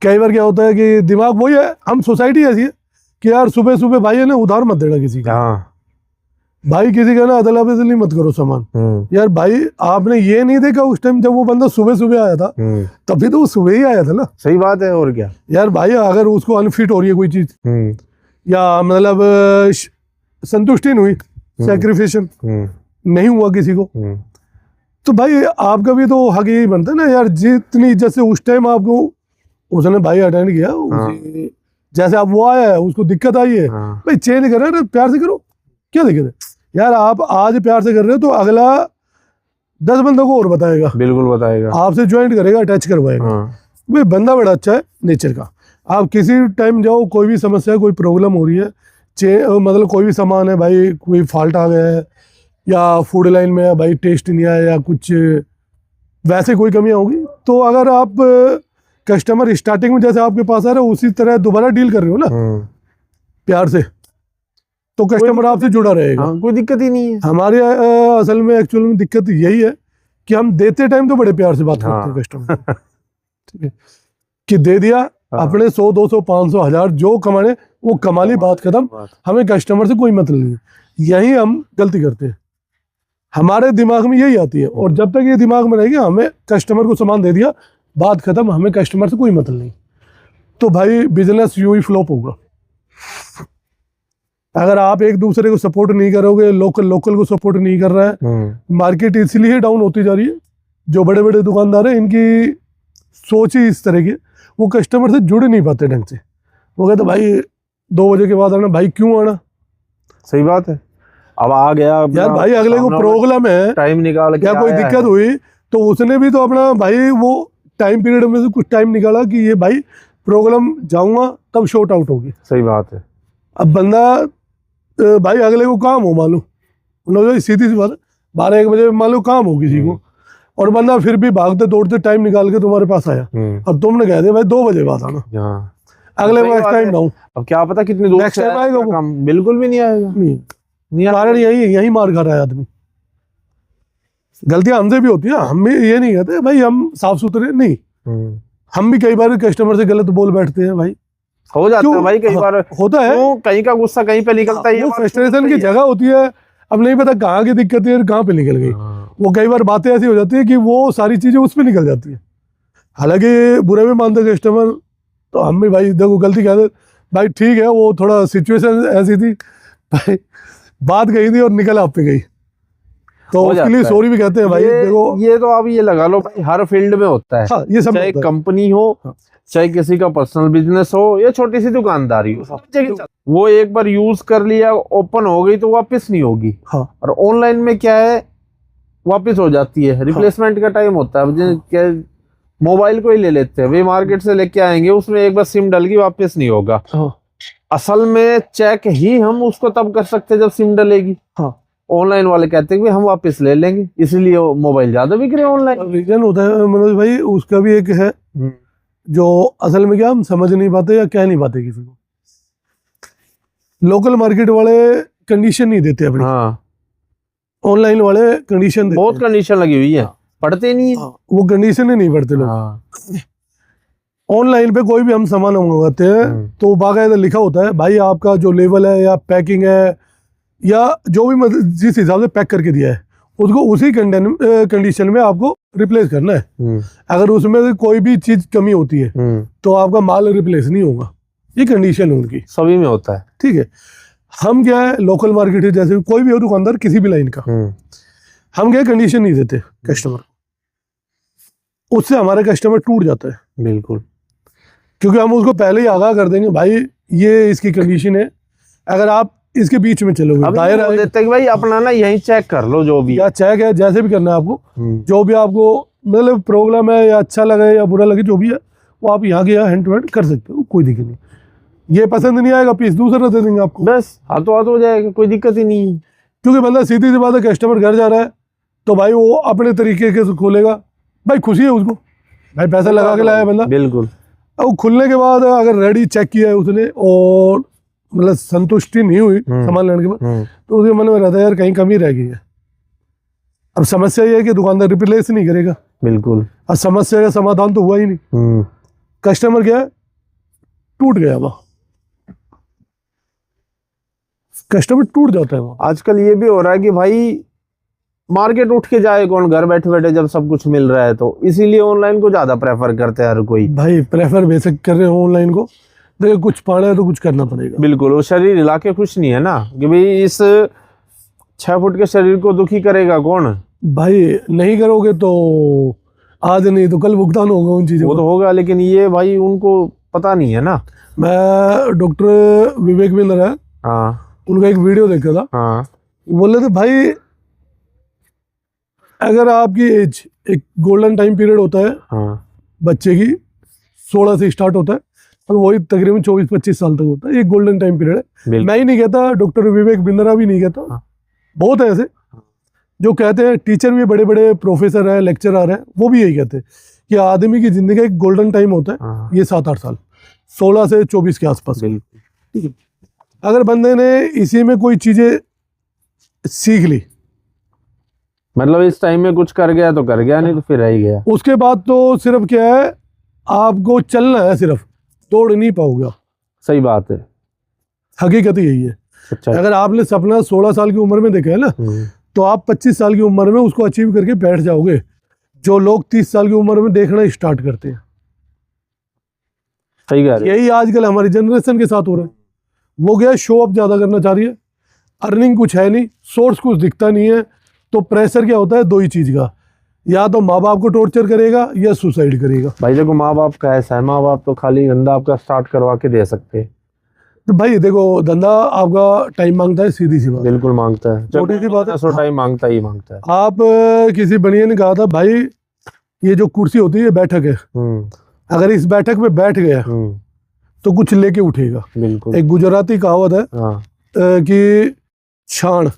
कई बार क्या होता है कि दिमाग वही है, हम सोसाइटी ऐसी है कि यार सुबह सुबह भाई है ना उधार मत देना किसी का। हाँ, भाई किसी का ना अदला बदली मत करो सामान। यार भाई आपने ये नहीं देखा उस टाइम जब वो बंदा सुबह सुबह आया था, तभी तो वो सुबह ही आया था ना। सही बात है, और क्या। यार भाई अगर उसको अनफिट हो रही है कोई चीज, या मतलब संतुष्टि नहीं हुई, सैक्रिफिकेशन नहीं हुआ किसी को, तो भाई आपका भी तो हक यही बनता है ना यार, जितनी इज्जत से उस टाइम आपको उसने भाई अटेंड किया, जैसे आप वो आया है उसको दिक्कत आई है, भाई चेंज कर रहे हैं, प्यार से करो, क्या दिक्कत है यार। आप आज प्यार से कर रहे हो तो अगला 10 बंदों को और बताएगा, बिल्कुल बताएगा, आपसे ज्वाइंट करेगा, अटैच करवाएगा। भाई बंदा बड़ा अच्छा है नेचर का। आप किसी टाइम जाओ, कोई भी समस्या है, कोई प्रॉब्लम हो रही है, मतलब कोई भी सामान है भाई, कोई फॉल्ट आ गया है या फूड लाइन में भाई टेस्ट नहीं आया या कुछ वैसे कोई कमियां होगी, तो अगर आप कस्टमर स्टार्टिंग में जैसे आपके पास आ रहा है उसी तरह दोबारा डील कर रहे हो ना प्यार से, तो कस्टमर आपसे जुड़ा रहेगा। कोई दिक्कत ही नहीं है। हमारे असल में एक्चुअल में दिक्कत यही है कि हम देते टाइम तो बड़े प्यार से बात करते हैं कस्टमर, ठीक है, कि दे दिया अपने 100 200 500 1000 जो कमाने वो कमा ली, बात खत्म, हमें कस्टमर से कोई मतलब नहीं है। यही हम गलती करते हैं, हमारे दिमाग में यही आती है, और जब तक ये दिमाग में रहेगी हमें कस्टमर को सामान दे दिया, बात खत्म, हमें कस्टमर से कोई मतलब नहीं, तो भाई बिजनेस यूं ही फ्लॉप होगा। अगर आप एक दूसरे को सपोर्ट नहीं करोगे, लोकल को सपोर्ट नहीं कर रहा है, मार्केट इसलिए डाउन होती जा रही है। जो बड़े बड़े दुकानदार हैं इनकी सोच ही इस तरह की, वो कस्टमर से जुड़ नहीं पाते ढंग से। वो कहते भाई 2 बजे के बाद आना, भाई क्यों आना। सही बात है, अब आ गया यार भाई अगले को प्रॉब्लम है, टाइम निकाल के क्या कोई दिक्कत हुई तो उसने भी तो अपना भाई वो टाइम पीरियड में से कुछ टाइम निकाला कि ये भाई प्रॉब्लम जाऊंगा तब शॉर्ट आउट होगी। सही बात है। अब बंदा भाई अगले को काम हो मालूम, सीधी सी बात है, 12-1 बजे मान लो काम हो किसी को, और बंदा फिर भी भागते दौड़ते टाइम निकाल के तुम्हारे पास आया, और तुमने कह दिया भाई 2 बजे बाद आना, अगले नेक्स्ट टाइम डाउन। अब क्या पता कितनी दूर नेक्स्ट टाइम आएगा वो, बिल्कुल भी नहीं आएगा। नहीं कारण यही मार खा रहा है आदमी। गलतियां हमसे भी होती है, हम भी ये नहीं कहते भाई हम साफ सुथरे नहीं, हम भी कई बार कस्टमर से गलत बोल बैठते हैं भाई, हो जाता है भाई, कई बार होता है, कहीं का गुस्सा कहीं पे निकलता है, वो फ्रस्ट्रेशन की जगह होती है। अब नहीं पता कहाँ की दिक्कत है और कहाँ पे निकल गई, वो कई बार बातें ऐसी हो जाती है कि वो सारी चीजें उस पर निकल जाती है। हालांकि बुरे में मानते कस्टमर, तो हम भी भाई देखो गलती कहते भाई ठीक है, वो थोड़ा सिचुएशन ऐसी थी भाई, बात गई थी और निकल आप पे गई, तो उसके लिए सॉरी भी कहते हैं भाई। देखो ये तो आप ये लगा लो भाई, हर फील्ड में होता है। हाँ, ये सब चाहे कंपनी हो, चाहे किसी का पर्सनल बिजनेस हो, या छोटी सी दुकानदारी हो, सब जगह वो एक बार यूज कर लिया, ओपन हो गई तो वापस नहीं होगी। हाँ। और ऑनलाइन में क्या है, वापस हो जाती है, रिप्लेसमेंट का टाइम होता है। क्या मोबाइल को ही ले लेते हैं, वे मार्केट से लेके आएंगे, उसमें एक बार सिम डल गई वापस नहीं होगा। असल में चेक ही हम उसको तब कर सकते हैं जब सिम डलेगी। ऑनलाइन वाले कहते हैं कि हम वापस ले लेंगे, इसलिए मोबाइल ज्यादा बिक रहे हैं ऑनलाइन। रीजन होता है मनोज भाई, उसका भी एक है जो असल में क्या हम समझ नहीं पाते या कह नहीं पाते किसी को। लोकल मार्केट वाले कंडीशन नहीं देते अपनी, ऑनलाइन वाले कंडीशन देते, बहुत कंडीशन लगी हुई है, पढ़ते नहीं है, वो कंडीशन ही नहीं पढ़ते लोग। ऑनलाइन पे कोई भी हम सामान मंगवाते हैं तो बाकायदा लिखा होता है भाई आपका जो लेवल है या पैकिंग है या जो भी जिस हिसाब से पैक करके दिया है उसको उसी कंडीशन में आपको रिप्लेस करना है। अगर उसमें से कोई भी चीज कमी होती है तो आपका माल रिप्लेस नहीं होगा, ये कंडीशन है उनकी, सभी में होता है। ठीक है, हम क्या है लोकल मार्केट है, जैसे कोई भी हो दुकानदार किसी भी लाइन का, हम क्या कंडीशन नहीं देते कस्टमर, उससे हमारा कस्टमर टूट जाता है। बिल्कुल, क्योंकि हम उसको पहले ही आगाह कर देंगे भाई ये इसकी कंडीशन है, अगर आप इसके बीच में चलोगे दायरा देते हैं कि भाई अपना ना यही चेक कर लो, जो भी या चेक है जैसे भी करना है आपको, जो भी आपको मतलब प्रॉब्लम है या अच्छा लगे या बुरा लगे जो भी है वो आप यहाँ के यहाँ हैंड टू हैंड कर सकते हो, कोई दिक्कत नहीं। ये पसंद नहीं आएगा पीस दूसरा दे देंगे आपको, बस हाथों हाथ हो जाएगा, कोई दिक्कत ही नहीं है। क्योंकि बंदा सीधी सी बात है, कस्टमर घर जा रहा है तो भाई वो अपने तरीके से खोलेगा, भाई खुशी है उसको, भाई पैसा लगा के लाया बंदा। बिल्कुल, अब खुलने के बाद अगर रेडी चेक किया है उसने और मतलब संतुष्टि नहीं हुई सामान लेने के बाद, तो उसके मन में रहता है यार कहीं कमी रह गई है। अब समस्या ये है कि दुकानदार रिप्लेस नहीं करेगा, बिल्कुल। अब समस्या का समाधान तो हुआ ही नहीं। कस्टमर क्या है, टूट गया वहाँ, कस्टमर टूट जाता है वहाँ। आजकल ये भी हो रहा है कि भाई मार्केट उठ के जाए कौन, घर बैठे बैठे जब सब कुछ मिल रहा है, तो इसीलिए ऑनलाइन को ज्यादा प्रेफर करते हैं हर कोई। भाई प्रेफर बेशक कर रहे हो ऑनलाइन को, देखो कुछ पाना है तो कुछ करना पड़ेगा। बिल्कुल, वो शरीर हिला के खुश नहीं है ना कि भाई इस 6 फुट के शरीर को दुखी करेगा कौन। भाई नहीं करोगे तो आज नहीं तो कल भुगतान होगा उन चीजों वो तो होगा, लेकिन ये भाई उनको पता नहीं है ना। मैं डॉक्टर विवेक बिंद्रा है, हाँ उनका एक वीडियो देखा था। हाँ बोल रहे थे भाई अगर आपकी एज, एक गोल्डन टाइम पीरियड होता है हाँ बच्चे की, 16 से स्टार्ट होता है और वही तकरीबन 24-25 साल तक होता है, ये गोल्डन टाइम पीरियड है। मैं ही नहीं कहता, डॉक्टर विवेक बिंद्रा भी नहीं कहता, हाँ। बहुत है ऐसे जो कहते हैं, टीचर भी बड़े बड़े प्रोफेसर है, लेक्चरर है, वो भी यही कहते हैं कि आदमी की जिंदगी का एक गोल्डन टाइम होता है, हाँ। ये 7-8 साल, 16 से 24 के आसपास। बिल्कुल। ठीक है, अगर बंदे ने इसी में कोई चीजें सीख ली, मतलब इस टाइम में कुछ कर गया तो कर गया, नहीं तो फिर रह ही गया। उसके बाद तो सिर्फ क्या है, आपको चलना है, सिर्फ दौड़ नहीं पाओगे आप। सही बात है, हकीकत ही यही है। सच्चाई। अगर आपने सपना 16 साल की उम्र में देखा है ना, तो आप 25 साल की उम्र में उसको अचीव करके बैठ जाओगे, जो लोग 30 साल की उम्र में देखना स्टार्ट करते हैं। सही कह रहे यही आजकल हमारी जनरेशन के साथ हो रहा है। वो क्या, शो अप ज्यादा करना चाह रही है, अर्निंग कुछ है नहीं, सोर्स कुछ दिखता नहीं है, तो प्रेशर क्या होता है, दो ही चीज का, या तो माँ बाप को टॉर्चर करेगा या सुसाइड करेगा। भाई देखो, माँ बाप का ऐसा है, माँ बाप तो खाली धंधा आपका स्टार्ट करवा के दे सकते हैं। तो भाई देखो, धंधा आपका टाइम मांगता है, सीधी सी बात, बिल्कुल मांगता है, छोटी सी बात है। सो टाइम मांगता ही मांगता है। आप किसी बनिए ने कहा था भाई ये जो कुर्सी होती है बैठक है, अगर इस बैठक में बैठ गया तो कुछ लेके उठेगा। बिल्कुल। एक गुजराती कहावत है हाँ। कि छाण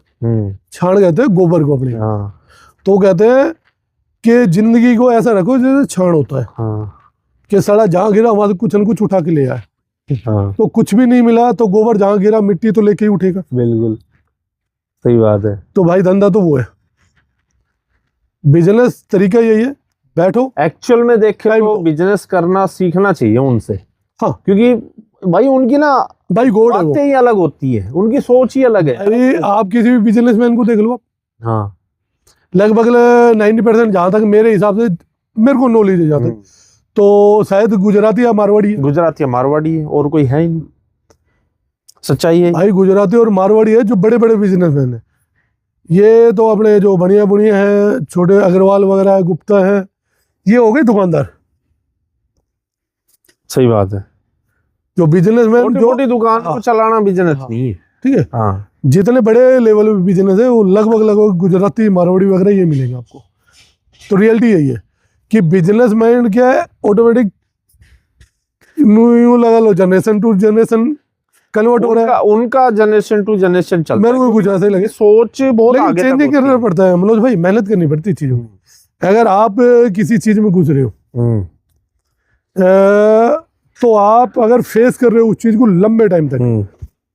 कहते हैं गोबर को अपने। हाँ। तो कहते हैं कि जिंदगी को ऐसा रखो जैसे छाण होता है, हाँ। कि सड़ा जहाँ गिरा वहां से कुछ न कुछ उठा के ले आए। हाँ। तो कुछ भी नहीं मिला तो गोबर जहाँ गिरा मिट्टी तो लेके ही उठेगा। बिल्कुल सही बात है। तो भाई धंधा तो वो है, बिजनेस तरीका यही है, बैठो। एक्चुअल में देखे तो बिजनेस करना सीखना चाहिए उनसे। हाँ, क्योंकि भाई उनकी ना भाई गोड है वो, बातें ही अलग होती है, उनकी सोच ही अलग है। अरे आप किसी भी बिजनेसमैन को देख लो आप, हाँ। लगभग 90% जहां तक मेरे हिसाब से मेरे को नॉलेज है जहां तक, तो शायद गुजराती या मारवाड़ी है। गुजराती या मारवाड़ी है, और कोई है ही नहीं, सच्चाई है भाई गुजराती और मारवाड़ी है जो बड़े बड़े बिजनेसमैन है। ये तो अपने जो बनिया बुनिया है, छोटे अग्रवाल वगैरह है, गुप्ता है, ये हो गए दुकानदार। सही बात है। जो बिजनेसमैन जो छोटी दुकान को चलाना बिजनेस नहीं है। ठीक है, हाँ। जितने बड़े लेवल पे बिजनेस है वो लगभग गुजराती मारवाड़ी वगैरह ये मिलेंगे आपको। तो रियलिटी यही है कि बिजनेसमैन क्या है, ऑटोमेटिक यूं लगा लो जनरेशन टू जनरेशन कन्वर्ट हो रहा है। उनका जनरेशन टू जनरेशन चलता है। मेरे को कुछ ऐसा ही लगे, सोच बहुत लेकिन आगे चेंजिंग करना पड़ता है मनोज भाई, मेहनत करनी पड़ती है चीजों में। अगर आप किसी चीज में घुस रहे हो तो आप अगर फेस कर रहे हो उस चीज को लंबे टाइम तक,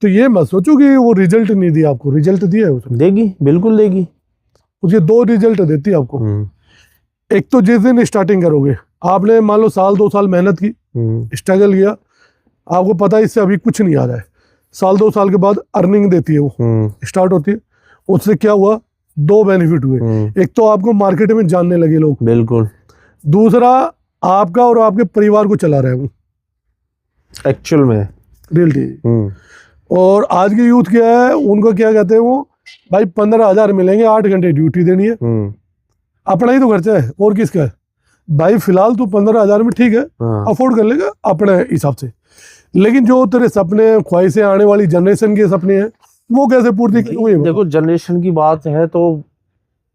तो ये मत सोचो कि वो रिजल्ट नहीं दिया आपको, रिजल्ट दिया है उसने। देगी, बिल्कुल देगी। उसके दो रिजल्ट देती है आपको। एक तो जिस दिन स्टार्टिंग करोगे, आपने मान लो 1-2 साल मेहनत की, स्ट्रगल किया, आपको पता है इससे अभी कुछ नहीं आ रहा है, 1-2 साल के बाद अर्निंग देती है, वो स्टार्ट होती है। उससे क्या हुआ, 2 बेनिफिट हुए। एक तो आपको मार्केट में जानने लगे लोग, बिल्कुल। दूसरा आपका और आपके परिवार को चला रहा है वो, एक्चुअल में रियलिटी। और आज की यूथ क्या है, उनको क्या कहते हैं वो, भाई 15,000 मिलेंगे, 8 घंटे ड्यूटी देनी है, अपना ही तो खर्चा है और किसका है भाई। फिलहाल तो 15,000 में ठीक है, अफोर्ड कर लेगा अपने हिसाब से, लेकिन जो तेरे सपने ख्वाहिशें आने वाली जनरेशन के सपने हैं वो कैसे पूर्ति करेंगे। देखो जनरेशन की बात है तो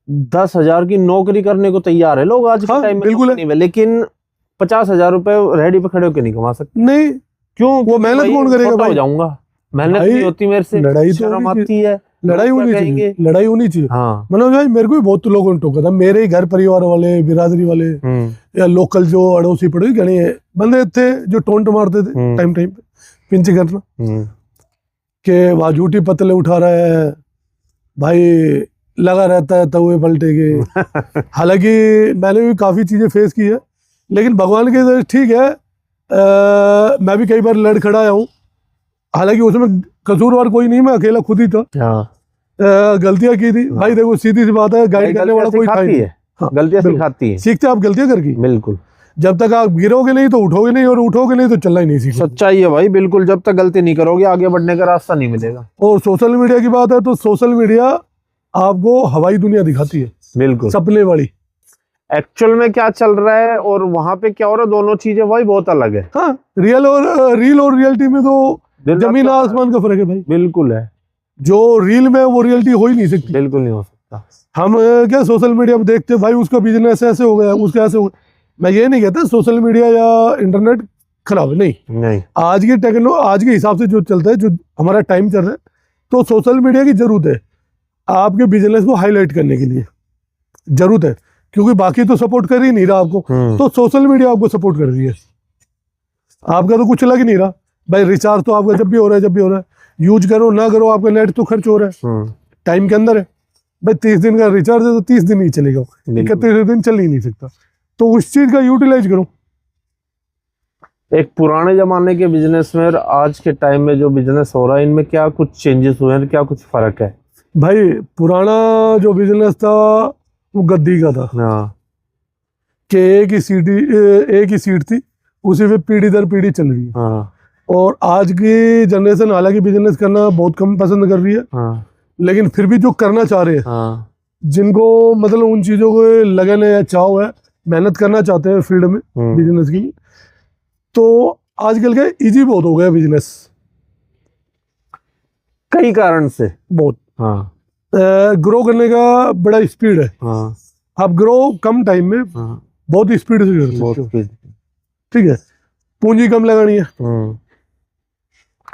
10,000 की नौकरी करने को तैयार है लोग आज के टाइम में, बिल्कुल है। लेकिन 50,000 रुपए रेडी पे खड़े होकर नहीं कमा सकते। नहीं, क्यों? वो मेहनत कौन करेगा भाई? हो जाऊंगा, मेहनत नहीं होती मेरे से, लड़ाई तो शर्म आती है, लड़ाई लोग होनी क्या चाहिए, कहेंगे? लड़ाई होनी चाहिए। हाँ। मनोज भाई मेरे को भी बहुत लोगों ने टोका था, मेरे ही घर परिवार वाले, बिरादरी वाले या लोकल जो अड़ोसी पड़ोसी गणे बंदे थे जो टोंट मारते थे टाइम टाइम पे, पिंच करना कि वह झूठी पतले उठा रहा है भाई, लगा रहता है तवे पलटे के। हालांकि मैंने भी काफ़ी चीज़ें फेस की है, लेकिन भगवान के ठीक है, मैं भी कई बार लड़ खड़ा आया हूँ। हालांकि उसमें कसूरवार कोई नहीं, मैं अकेला खुद ही था। गलतियां की थी भाई। देखो सीधी सी बात है, गाइड करने वाला कोई था ही नहीं। हाँ, गलतियां सिखाती है। सीखते आप गलतियां करके। बिल्कुल। जब तक आप गिरोगे नहीं तो उठोगे नहीं, और उठोगे नहीं तो चलना ही नहीं सीखोगे। सच्चाई है भाई, बिल्कुल। जब तक गलती नहीं करोगे आगे बढ़ने का रास्ता नहीं मिलेगा। और सोशल मीडिया की बात है तो सोशल मीडिया आपको हवाई दुनिया दिखाती है, बिल्कुल सपने वाली। एक्चुअल में क्या चल रहा है और वहां पे क्या हो रहा है, दोनों चीजें भाई बहुत अलग है। हाँ, रील और रियलिटी में तो जमीन आसमान का फर्क है भाई। बिल्कुल है। जो रील में वो रियलिटी हो ही नहीं सकती। बिल्कुल नहीं हो सकता। हम क्या सोशल मीडिया पे देखते हैं भाई उसका बिजनेस ऐसे हो गया, उसका ऐसे हो गया। मैं ये नहीं कहता सोशल मीडिया या इंटरनेट खराब है, नहीं। आज की आज के हिसाब से जो चलता है, जो हमारा टाइम चल रहा है, तो सोशल मीडिया की जरूरत है आपके बिजनेस को हाईलाइट करने के लिए, जरूरत है। क्योंकि बाकी तो सपोर्ट कर ही नहीं रहा आपको, तो सोशल मीडिया आपको सपोर्ट कर रही है। आपका तो कुछ लग ही नहीं रहा भाई, रिचार्ज तो आपका जब भी हो रहा है, यूज करो ना करो आपका नेट तो खर्च हो रहा है, टाइम के अंदर है भाई। 30 दिन का रिचार्ज है तो 30 दिन ही चलेगा, 31 दिन चल ही नहीं सकता। तो उस चीज का यूटिलाइज करो। एक पुराने जमाने के बिजनेस में और आज के टाइम में जो बिजनेस हो रहा है, इनमें क्या कुछ चेंजेस हुए हैं, क्या कुछ फर्क है? भाई पुराना जो बिजनेस था वो गद्दी का था। कि एक ही सीट थी, उसी पे पीढ़ी दर पीढ़ी चल रही है। और आज की जनरेशन हालांकि बिजनेस करना बहुत कम पसंद कर रही है, लेकिन फिर भी जो करना चाह रहे हैं, जिनको मतलब उन चीजों को लगन है या चाव है, मेहनत करना चाहते हैं फील्ड में बिजनेस की, तो आजकल का इजी बहुत हो गया बिजनेस, कई कारण से बहुत। ग्रो करने का बड़ा स्पीड है। आप ग्रो कम टाइम में बहुत स्पीड से कर सकते हो। ठीक है, पूंजी कम लगानी है,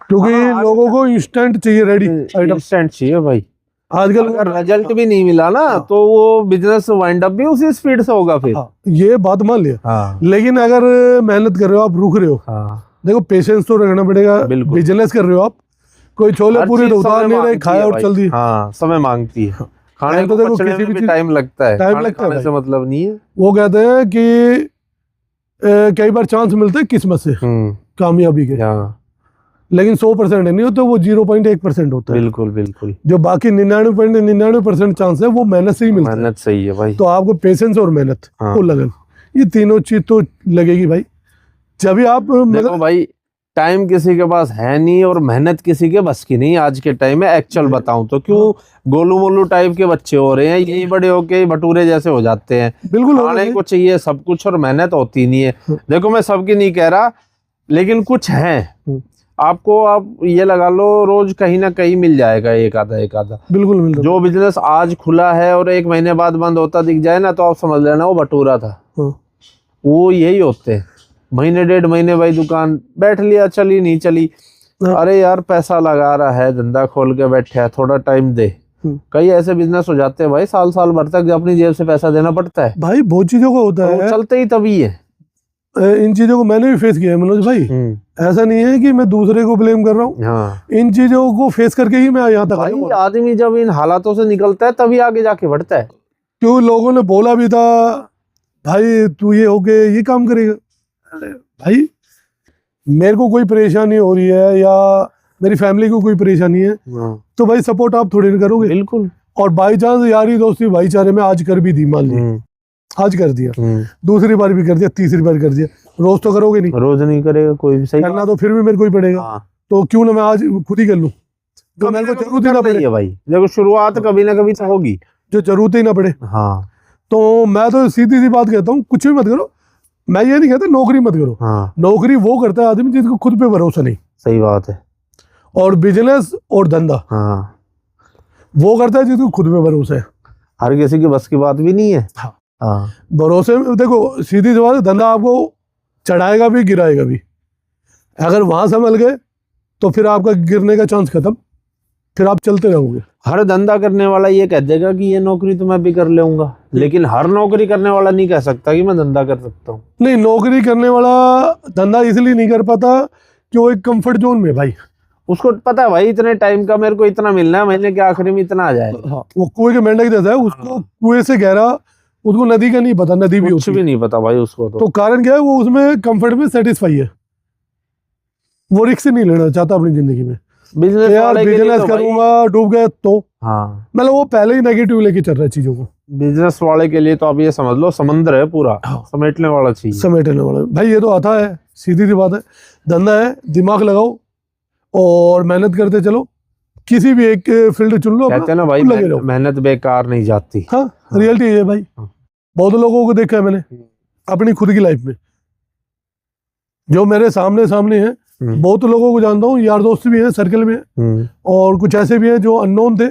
क्योंकि लोगों को इंस्टेंट चाहिए, रेडी आइटम इंस्टेंट चाहिए भाई। आजकल अगर रिजल्ट भी नहीं मिला ना, तो वो बिजनेस वाइंड अप भी उसी स्पीड से होगा फिर। ये बात मान लिया। लेकिन अगर मेहनत कर रहे हो, आप रुक रहे हो, देखो पेशेंस तो रखना पड़ेगा। बिजनेस कर रहे हो आप, कोई छोले पूरी तो उतार नहीं रहे, खाया और चल दी। समय मांगती है, खाने तो देखो किसी भी टाइम लगता है, टाइम लगता है, मतलब नहीं है। वो कहते हैं कि कई बार चांस मिलते हैं किस्मत से कामयाबी के, लेकिन 100% नहीं होता, वो 0.1% होता है। बिल्कुल बिल्कुल। जो बाकी 99.99% चांस है वो मेहनत से ही मिलता है। मेहनत सही है भाई। तो आपको पेशेंस और मेहनत को लगन, ये तीनों चीज तो लगेगी भाई। जब भी आप देखो भाई, टाइम किसी के पास है नहीं और मेहनत किसी के बस की नहीं आज के टाइम में। एक्चुअल बताऊं तो क्यों गोलू मोलू टाइप के बच्चे हो रहे हैं, यही बड़े होके भटूरे जैसे हो जाते हैं। बिल्कुल, खाने को चाहिए सब कुछ और मेहनत होती नहीं है। देखो मैं सबकी नहीं कह रहा, लेकिन कुछ है आपको, आप ये लगा लो रोज कहीं ना कहीं मिल जाएगा एक आधा। बिल्कुल मिलता। जो बिजनेस आज खुला है और 1 महीने बाद बंद होता दिख जाए ना, तो आप समझ लेना वो भटूरा था। वो यही होते हैं, महीने 1.5 महीने भाई दुकान बैठ लिया, चली नहीं चली, अरे यार पैसा लगा रहा है, धंधा खोल के बैठे है, थोड़ा टाइम दे। कई ऐसे बिजनेस हो जाते हैं भाई, साल भर तक अपनी जेब से पैसा देना पड़ता है भाई। बहुत चीजों को होता है, चलते ही तभी है। इन चीजों को मैंने भी फेस किया है मनोज भाई। ऐसा नहीं है कि मैं दूसरे को ब्लेम कर रहा हूँ, इन चीजों को फेस करके ही मैं यहाँ तक आया हूँ। आदमी जब इन हालातों से निकलता है तभी आगे जाके बढ़ता है। क्यों लोगों ने बोला भी था भाई तू ये होके ये काम करेगा। भाई मेरे को कोई परेशानी हो रही है या मेरी फैमिली को कोई परेशानी है, तो भाई सपोर्ट आप थोड़ी ना करोगे। बिल्कुल। और बाई चांस यारी दोस्ती भाईचारे में आज कर भी दी, मान ली आज कर दिया, दूसरी बार भी कर दिया, तीसरी बार कर दिया, रोज तो करोगे नहीं। रोज नहीं करेगा कोई भी, सही करना तो फिर भी मेरे को ही पड़ेगा। तो क्यों ना मैं आज खुद ही कर लूं, तो मेरे को जरूरत ही ना पड़े भाई। देखो शुरुआत कभी ना कभी तो होगी, जो जरूरत ही ना पड़े। तो मैं तो सीधी सी बात कहता हूँ, कुछ भी मत करो। मैं ये नहीं कहता नौकरी मत करो, नौकरी वो करता है आदमी जिसको खुद पे भरोसा नहीं। सही बात है। और बिजनेस और धंधा वो करता है जिसको खुद पे भरोसा है। हर किसी की बस की बात भी नहीं है। भरोसे में देखो सीधी सी बात है, धंधा आपको चढ़ाएगा भी गिराएगा भी। अगर वहां संभल गए तो फिर आपका गिरने का चांस खत्म, फिर आप चलते रहोगे। हर धंधा करने वाला ये कह देगा कि ये नौकरी तो मैं भी कर लूंगा, लेकिन हर नौकरी करने वाला नहीं कह सकता कि मैं धंधा कर सकता हूँ। नहीं, नौकरी करने वाला धंधा इसलिए नहीं कर पाता कि वो एक कंफर्ट जोन में भाई, उसको पता है भाई इतने टाइम का मेरे को इतना मिलना है, महीने के आखिरी में इतना आ जाए। हाँ, वो कुएं के मेंढक जैसा है, उसको कुएं से गहरा, उसको नदी का नहीं पता, नदी भी कुछ होती भी है। नहीं पता भाई उसको तो कारण क्या है, वो उसमें कंफर्ट में सेटिस्फाई है, वो रिस्क नहीं लेना चाहता अपनी जिंदगी में। बिजनेस यार वाले के लिए बिजनेस तो भाई, करूंगा, डूब गए तो हाँ मतलब वो पहले ही नेगेटिव लेके चल रहा है चीजों को। बिजनेस वाले के लिए तो आप ये समझ लो समुद्र है पूरा, हाँ। समेटने वाला चाहिए। समेटने वाला भाई, ये तो आता है, सीधी सी बात है। धंधा है, दिमाग लगाओ और मेहनत करते चलो, किसी भी एक फील्ड चुन लो, कहते हैं ना भाई, लगे रहो। मेहनत बेकार नहीं जाती। हाँ, रियलिटी है भाई। हाँ। बहुत लोगों को देखा है मैंने अपनी खुद की लाइफ में, जो मेरे सामने सामने है। बहुत लोगों को जानता हूँ, यार दोस्त भी हैं सर्कल में, और कुछ ऐसे भी हैं जो अननोन थे,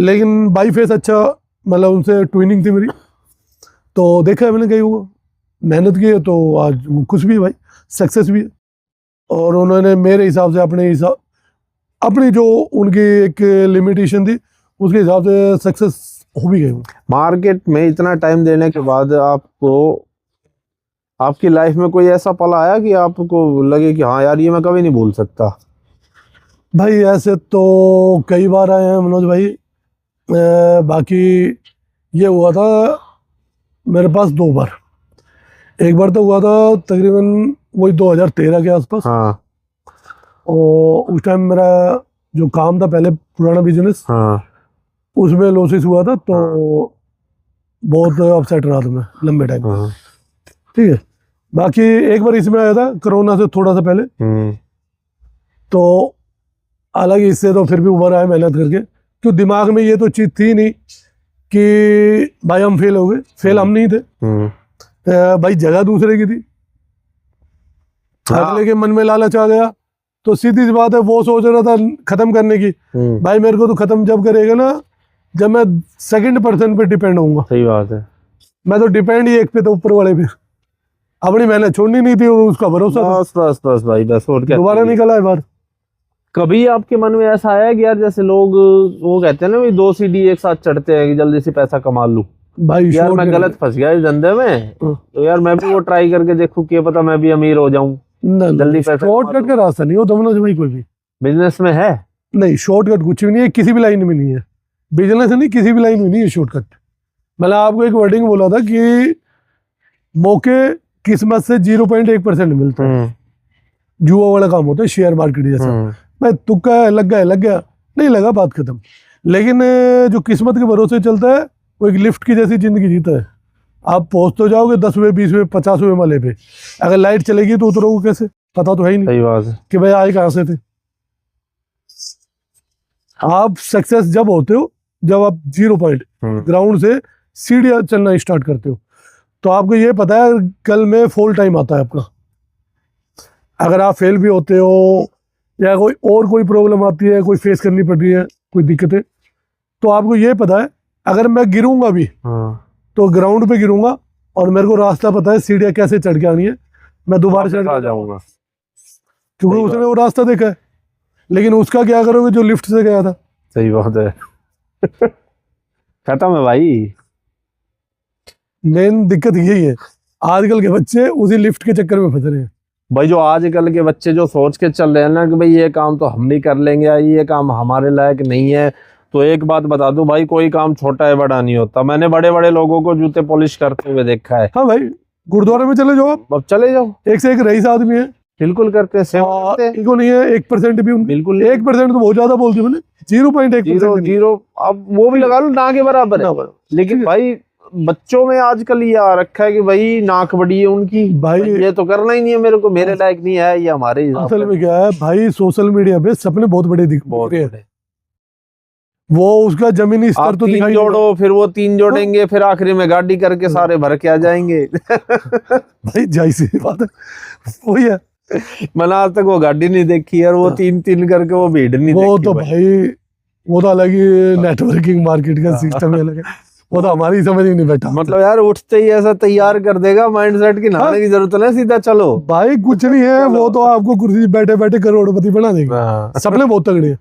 लेकिन बाई फेस अच्छा, मतलब उनसे ट्विनिंग थी मेरी, तो देखा है मैंने कई को मेहनत की है तो आज वो खुश भी है भाई, सक्सेस भी है। और उन्होंने मेरे हिसाब से अपनी जो उनकी एक लिमिटेशन थी उसके हिसाब से सक्सेस हो भी गए। मार्केट में इतना टाइम देने के बाद आपको आपकी लाइफ में कोई ऐसा पल आया कि आपको लगे कि हाँ यार ये मैं कभी नहीं भूल सकता? भाई ऐसे तो कई बार आए हैं मनोज भाई, बाकी ये हुआ था मेरे पास 2 बार। एक बार तो हुआ था तकरीबन वही 2013 के आसपास। हाँ। और उस टाइम मेरा जो काम था पहले, पुराना बिजनेस, हाँ। उसमें लॉसेस हुआ था, तो बहुत अपसेट रहा था मैं लंबे टाइम। हाँ। ठीक है। बाकी एक बार इसमें आया था कोरोना से थोड़ा सा पहले, तो हालांकि इससे तो फिर भी उभर आए मेहनत करके, तो दिमाग में ये तो चीज थी नहीं कि भाई हम फेल हो गए, फेल हम नहीं थे भाई, जगह दूसरे की थी। अगले के मन में लालच आ गया, तो सीधी सी बात है, वो सोच रहा था खत्म करने की, भाई मेरे को तो खत्म जब करेगा ना जब मैं सेकंड पर्सन पे डिपेंड होऊंगा। सही बात है। मैं तो डिपेंड ही एक पे था, ऊपर वाले पे, अपनी मेहनत छोड़नी नहीं थी, उसका भरोसा था। बस भाई बस, और क्या। दोबारा निकला है बार। कभी आपके मन में ऐसा आया कि यार जैसे लोग वो कहते हैं ना, 2 सीढ़ी एक साथ चढ़ते हैं कि जल्दी से पैसा कमा लूं, भाई यार मैं गलत फंस गया इस धंधे में, तो यार मैं भी वो ट्राई करके देखूं, क्या पता मैं भी अमीर हो जाऊं, जल्दी पैसा। शॉर्टकट का रास्ता नहीं होता मनोज भाई, कोई भी बिजनेस में है नहीं शॉर्टकट, कुछ भी नहीं है, किसी भी लाइन में नहीं है। बिजनेस नहीं, किसी भी लाइन में नहीं है शॉर्टकट। मैंने आपको एक वर्डिंग बोला था कि मौके किस्मत से 0.1% मिलता है, जुआ वाला काम होता है, शेयर मार्केट जैसा। भाई तुक्का है, लग गया नहीं लगा, बात खत्म। लेकिन जो किस्मत के भरोसे चलता है वो एक लिफ्ट की जैसी जिंदगी जीता है। आप पहुंच तो जाओगे 10वें 20वें 50वें माले पे, अगर लाइट चलेगी तो उतरोगे कैसे, पता तो है ही नहीं। सही बात है कि भाई आए कहाँ से थे। आप सक्सेस जब होते हो जब आप 0 पॉइंट ग्राउंड से सीढ़ियां चलना स्टार्ट करते हो, तो आपको ये पता है कल में फुल टाइम आता है आपका। अगर आप फेल भी होते हो या कोई प्रॉब्लम आती है, कोई फेस करनी पड़ रही है, कोई दिक्कतें, तो आपको ये पता है अगर मैं गिरूंगा भी तो ग्राउंड पे गिरूंगा, और मेरे को रास्ता पता है सीढ़ियां कैसे चढ़ के आनी है, मैं दोबारा चढ़ जाऊंगा, क्योंकि उसने वो रास्ता देखा है। लेकिन उसका क्या करोगे जो लिफ्ट से गया था। सही बात है खत्म है भाई। मेन दिक्कत यही है, आजकल के बच्चे उसी लिफ्ट के चक्कर में फंस रहे हैं। भाई जो आजकल के बच्चे जो सोच के चल रहे हैं ना कि भाई ये काम तो हम नहीं कर लेंगे, ये काम हमारे लायक नहीं है, तो एक बात बता दूं भाई, कोई काम छोटा है बड़ा नहीं होता। मैंने बड़े बड़े लोगों को जूते पॉलिश करते हुए देखा है। हाँ भाई, गुरुद्वारे में चले जाओ आप, अब चले जाओ, एक से एक रईस आदमी है, बिल्कुल करते हैं, सेवा करते हैं। इको नहीं है 1% भी उनमें, बिल्कुल 1% तो बहुत ज्यादा बोलती मैंने, 0.1% जीरो, अब वो भी लगा लो ना के बराबर है। लेकिन भाई बच्चों में आजकल ये आ रखा है कि भाई नाक बड़ी है उनकी, भाई ये तो करना ही नहीं है मेरे को, मेरे लायक नहीं है, ये हमारे। असल में क्या है भाई, सोशल मीडिया पे सपने बहुत बड़े दिख रहे हैं, वो उसका जमीनी स्तर तो दिखाई जोड़ो, फिर वो 3 जोड़ेंगे, फिर आखिरी में गाड़ी करके सारे भर के आ जाएंगे भाई जाहिर सी बात है, वही है। मैंने आज तक वो गाड़ी नहीं देखी और वो 3-3 करके वो भीड़ नहीं वो देखी तो भाई वो तो अलग ही नेटवर्किंग मार्केट का सिस्टम है अलग है, वो तो हमारी समझ ही नहीं बैठा। मतलब यार उठते ही ऐसा तैयार कर देगा माइंडसेट की, नहाने की जरूरत नहीं, सीधा चलो भाई। कुछ नहीं है, वो तो आपको कुर्सी बैठे बैठे करोड़पति बना देगा। सपने बहुत तगड़े हैं,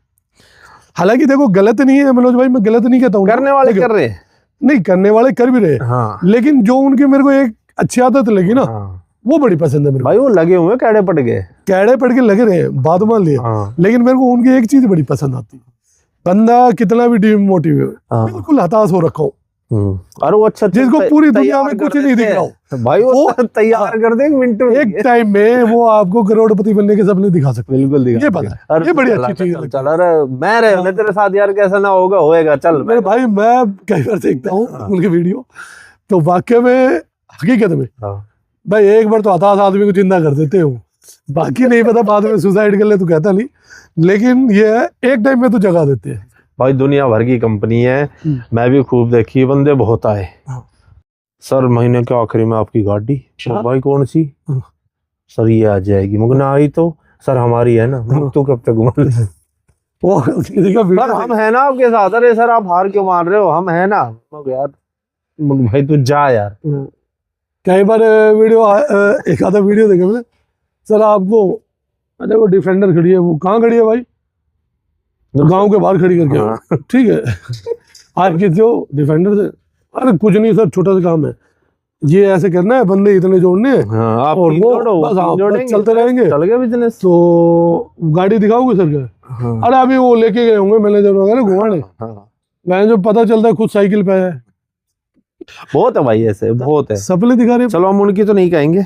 हालांकि देखो गलत नहीं है मनोज भाई, मैं गलत नहीं कहता हूँ, करने वाले कर रहे हैं। नहीं करने वाले कर भी रहे, हाँ लेकिन जो उनकी मेरे को एक अच्छी आदत लगी ना, हाँ वो बड़ी पसंद है मेरे को। भाई वो लगे हुए कैड़े पड़ गए। कैड़े पड़ के लगे रहे, बात मान लिया, हाँ लेकिन मेरे को उनकी एक चीज बड़ी पसंद आती है, बंदा कितना भी डिमोटिवेट, हाँ। बिल्कुल हताश हो रखा हो, और वो अच्छा जिसको पूरी दुनिया में कुछ नहीं दिख रहा हो भाई, वो वो तैयार कर दे मिनटों में। एक टाइम में वो आपको करोड़पति बनने के सपने दिखा सकते बिल्कुल हैं। ये पता है, ये बड़ी अच्छी चीज है। चल अरे मैं रहे होने तेरे साथ यार, कैसा ना होगा, होएगा चल। मेरे भाई मैं कई बार देखता हूँ उनके वीडियो, तो वाकई में हकीकत में हाँ। भाई एक बार तो हताश आदमी को जिंदा कर देते हो, बाकी नहीं पता बाद में सुसाइड कर ले तो कहता नहीं, लेकिन ये है एक टाइम में तो जगा देते हैं। भाई दुनिया भर की कंपनी है, मैं भी खूब देखी, बंदे बहुत आए। सर महीने के आखिरी में आपकी गाड़ी, भाई कौन सी? सर ये आ जाएगी, मगर ना आई तो सर हमारी है ना, तू कब तक घुमा ले? वो किसी का सर वीडियो हम है ना आपके साथ। अरे सर आप हार क्यों मान रहे हो, हम है ना। यार भाई तू जा यार। कई बार वीडियो एक आधा वीडियो देखे मैंने, सर आपको अरे वो डिफेंडर खड़ी है, वो कहाँ खड़ी है भाई? गांव के बाहर खड़ी करके आओ। ठीक है आज किसी हो डिफेंडर से, अरे कुछ नहीं सर, छोटा सा काम है, ये ऐसे करना है, बंदे इतने जोड़ने हैं, हाँ, आप और तीन वो जोड़ो, बस तीन आप जोड़ेंगे, चलते रहेंगे, चल गया बिजनेस। तो गाड़ी दिखाओगे सर का? हाँ, अरे अभी वो लेके गए होंगे मैनेजर वगैरह घुमाने, हाँ। मैंने जो पता चलता है खुद साइकिल पे है। बहुत है भाई, ऐसे बहुत है। सपने दिखा रहे हैं। चलो हम उनकी तो नहीं कहेंगे,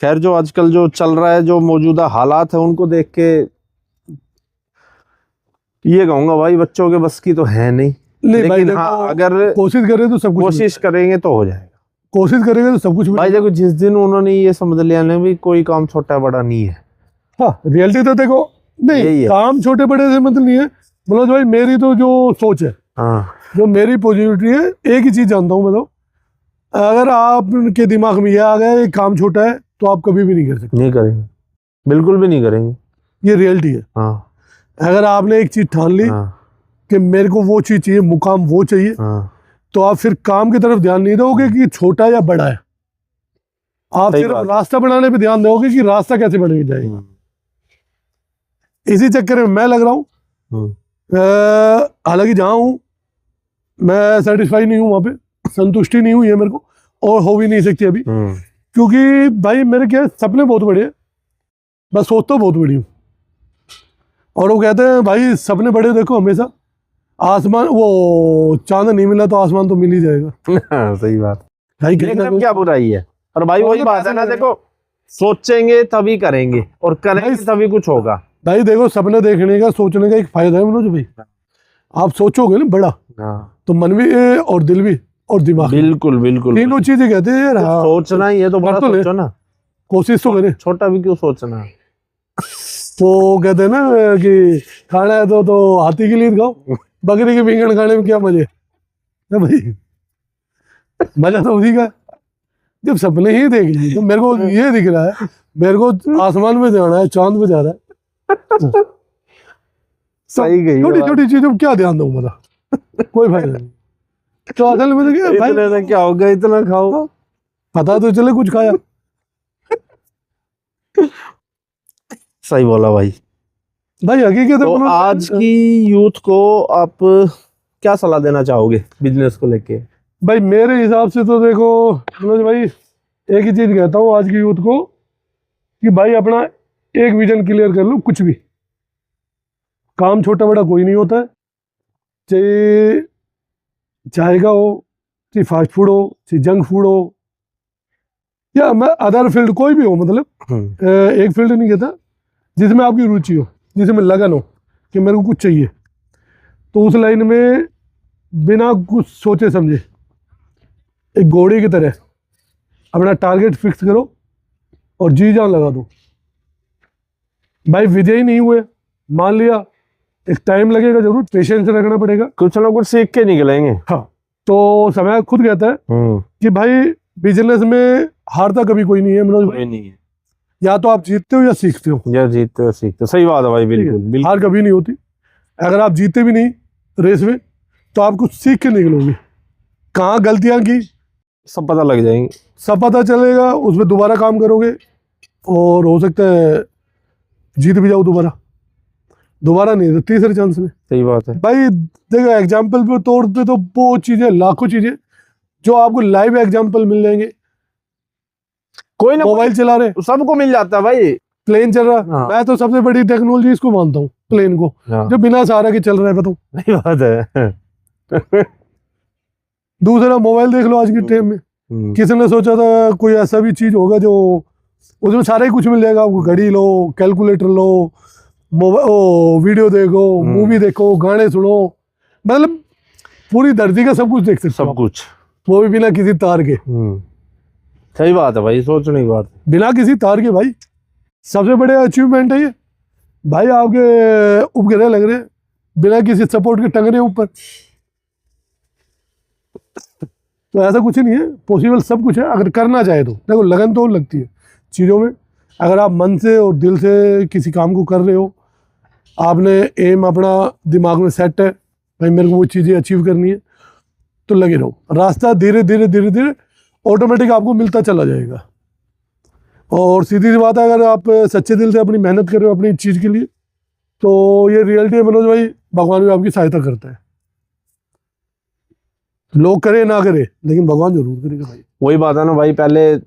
खैर जो आजकल जो चल रहा है, जो मौजूदा हालात है, उनको देख के ये कहूंगा भाई बच्चों के बस की तो है नहीं। नहीं भाई लेकिन देखो, हाँ, अगर कोशिश करें तो सब कुछ कोशिश करेंगे तो हो जाएगा। कोशिश करेंगे तो सब कुछ भाई देखो जिस दिन उन्होंने ये समझ लिया ना भी कोई काम छोटा बड़ा नहीं है, हाँ रियलिटी तो देखो यही नहीं, है। काम छोटे बड़े से मतलब नहीं है मनोज भाई, मेरी तो जो सोच है, हाँ जो मेरी पॉजिटिविटी है, एक ही चीज जानता हूँ मैं तो, अगर आपके दिमाग में यह आ गया ये काम छोटा है तो आप कभी भी नहीं कर सकते, नहीं करेंगे, बिल्कुल भी नहीं करेंगे। ये रियलिटी है। हाँ अगर आपने एक चीज ठान ली हाँ कि मेरे को वो चीज चाहिए, मुकाम वो चाहिए, हाँ, तो आप फिर काम की तरफ ध्यान नहीं दोगे कि छोटा या बड़ा है, आप सही सिर्फ बात। रास्ता बनाने पे ध्यान दोगे कि रास्ता कैसे बन जाएगा। इसी चक्कर में मैं लग रहा हूँ, हालांकि जहाँ हूँ मैं सेटिस्फाई नहीं हूँ, वहाँ पे संतुष्टि नहीं हुई है मेरे को, और हो भी नहीं सकती अभी, क्योंकि भाई मेरे क्या सपने बहुत बड़े हैं, मैं सोचता बहुत बड़ी हूँ, और वो कहते हैं भाई सपने बड़े देखो हमेशा, आसमान वो चांद नहीं मिला तो आसमान तो मिल ही जाएगा। सही बात। भाई लेकिन अब क्या बुराई है, और भाई वही बात है ना, देखो सोचेंगे तभी करेंगे और करेंगे तभी कुछ होगा। भाई देखो सपने देखने का सोचने का एक फायदा है मनोज भाई, आप सोचोगे ना बड़ा तो मन भी और दिल भी और दिमाग, बिल्कुल बिल्कुल, तीनों चीजें कहते हैं यार। हाँ सोचना ही है तो बड़ा तो सोचो ना, कोशिश तो करें, छोटा भी क्यों सोचना। तो कहते हैं ना कि खाना है तो हाथी की लीद खाओ, बकरी के बींगन खाने में क्या मजे है भाई, मजा तो उसी का जब सपने ही देख लिए। तो मेरे को ये दिख रहा है, मेरे को आसमान में जाना है, चांद पे जा रहा है, सही गई छोटी छोटी चीजों पर क्या ध्यान दूं मतलब, कोई फायदा नहीं। तो असल में तो क्या भाई, इतने से क्या होगा, इतना खाओ, पता तो चले कुछ खाया। सही बोला भाई। भाई हकीकत तो आज की यूथ को आप क्या सलाह देना चाहोगे बिजनेस को लेके? भाई मेरे हिसाब से तो देखो मनोज भाई, एक ही चीज कहता हूँ आज की यूथ को कि भाई अपना एक विजन क्लियर कर लो, कुछ भी काम छोटा बड़ा कोई नहीं होता है, चाहे चाय का हो, चाहे फास्ट फूड हो, चाहे जंक फूड हो, या मैं अदर फील्ड कोई भी हो, मतलब एक फील्ड नहीं कहता, जिसमें आपकी रुचि हो, जिसमें लगन हो कि मेरे को कुछ चाहिए, तो उस लाइन में बिना कुछ सोचे समझे एक घोड़े की तरह अपना टारगेट फिक्स करो और जी जान लगा दो। भाई विजयी नहीं हुए मान लिया, एक टाइम लगेगा जरूर, पेशेंस रखना पड़ेगा, कुछ ना कुछ सीख के निकलेंगे। हाँ तो समय खुद कहता है कि भाई बिजनेस में हारता कभी कोई नहीं है मनोज भाई, कोई नहीं है, या तो आप जीतते हो या सीखते हो, या जीतते हो सीखते हो। सही बात है भाई, बिल्कुल बिल्कुल। हार कभी नहीं होती। अगर आप जीते भी नहीं रेस में तो आप कुछ सीख के निकलोगे, कहाँ गलतियां की सब पता लग जाएंगे, सब पता चलेगा, उसमें दोबारा काम करोगे और हो सकता है जीत भी जाओ दोबारा। दोबारा नहीं देते, तीसरे चांस में। सही बात है भाई देखो एग्जाम्पल पे तौर पे तो वो चीजें, लाखों चीजें जो आपको लाइव एग्जाम्पल मिल जाएंगे। कोई ना मोबाइल चला रहे, सबको मिल जाता है भाई। प्लेन चल रहा, हाँ। मैं तो सबसे बड़ी टेक्नोलॉजी इसको मानता हूँ, प्लेन को, हाँ। जो बिना सहारा के चल रहा है। बताओ, सही बात है दूसरा मोबाइल देख लो आज के टाइम में। किसी ने सोचा था कोई ऐसा भी चीज होगा जो उसमें सारा ही कुछ मिल जाएगा आपको, घड़ी लो, कैलकुलेटर लो, मोबाइल, वीडियो देखो, मूवी देखो, गाने सुनो, मतलब पूरी धरती का सब कुछ देख सकते हो सब कुछ, वो भी बिना किसी तार के। सही बात है भाई, सोचने की बात। बिना किसी तार के भाई, सबसे बड़े अचीवमेंट है ये भाई। आपके उपग्रह लग रहे हैं बिना किसी सपोर्ट के, टंग रहे हैं ऊपर। तो ऐसा कुछ नहीं है, पॉसिबल सब कुछ है अगर करना चाहे तो। देखो लगन तो लगती है चीज़ों में, अगर आप मन से और दिल से किसी काम को कर रहे हो, आपने एम अपना दिमाग में सेट है भाई मेरे को वो चीज़ें अचीव करनी है, तो लगे रहो। रास्ता धीरे धीरे धीरे धीरे ऑटोमेटिक आपको मिलता चला जाएगा। और सीधी सी बात है, अगर आप सच्चे दिल से अपनी मेहनत कर रहे हो अपनी चीज़ के लिए, तो ये रियलिटी है मनोज भाई, भगवान भी आपकी सहायता करता है। लोग करे ना करे, लेकिन भगवान जरूर करेगा भाई। वही बात है ना भाई, पहले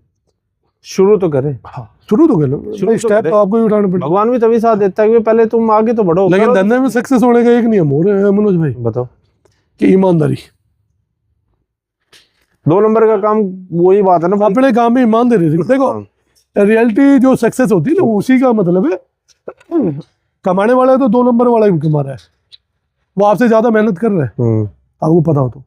शुरू तो करे। हाँ, शुरू तो कर लो, स्टेप तो आपको ही उठाना पड़ेगा। भगवान भी तभी साथ देता है कि पहले तुम आगे तो बढ़ो। लेकिन धंधे में सक्सेस होने का एक नियम हो रहा है मनोज भाई, बताओ, कि ईमानदारी। 2 नंबर का काम, वही बात है ना, अपने काम में ईमानदारी। देखो रियलिटी जो सक्सेस होती है ना, उसी का मतलब है कमाने वाला है तो 2 नंबर वाला भी कमा रहा है, वो आपसे ज्यादा मेहनत कर रहा है, आपको पता हो तो।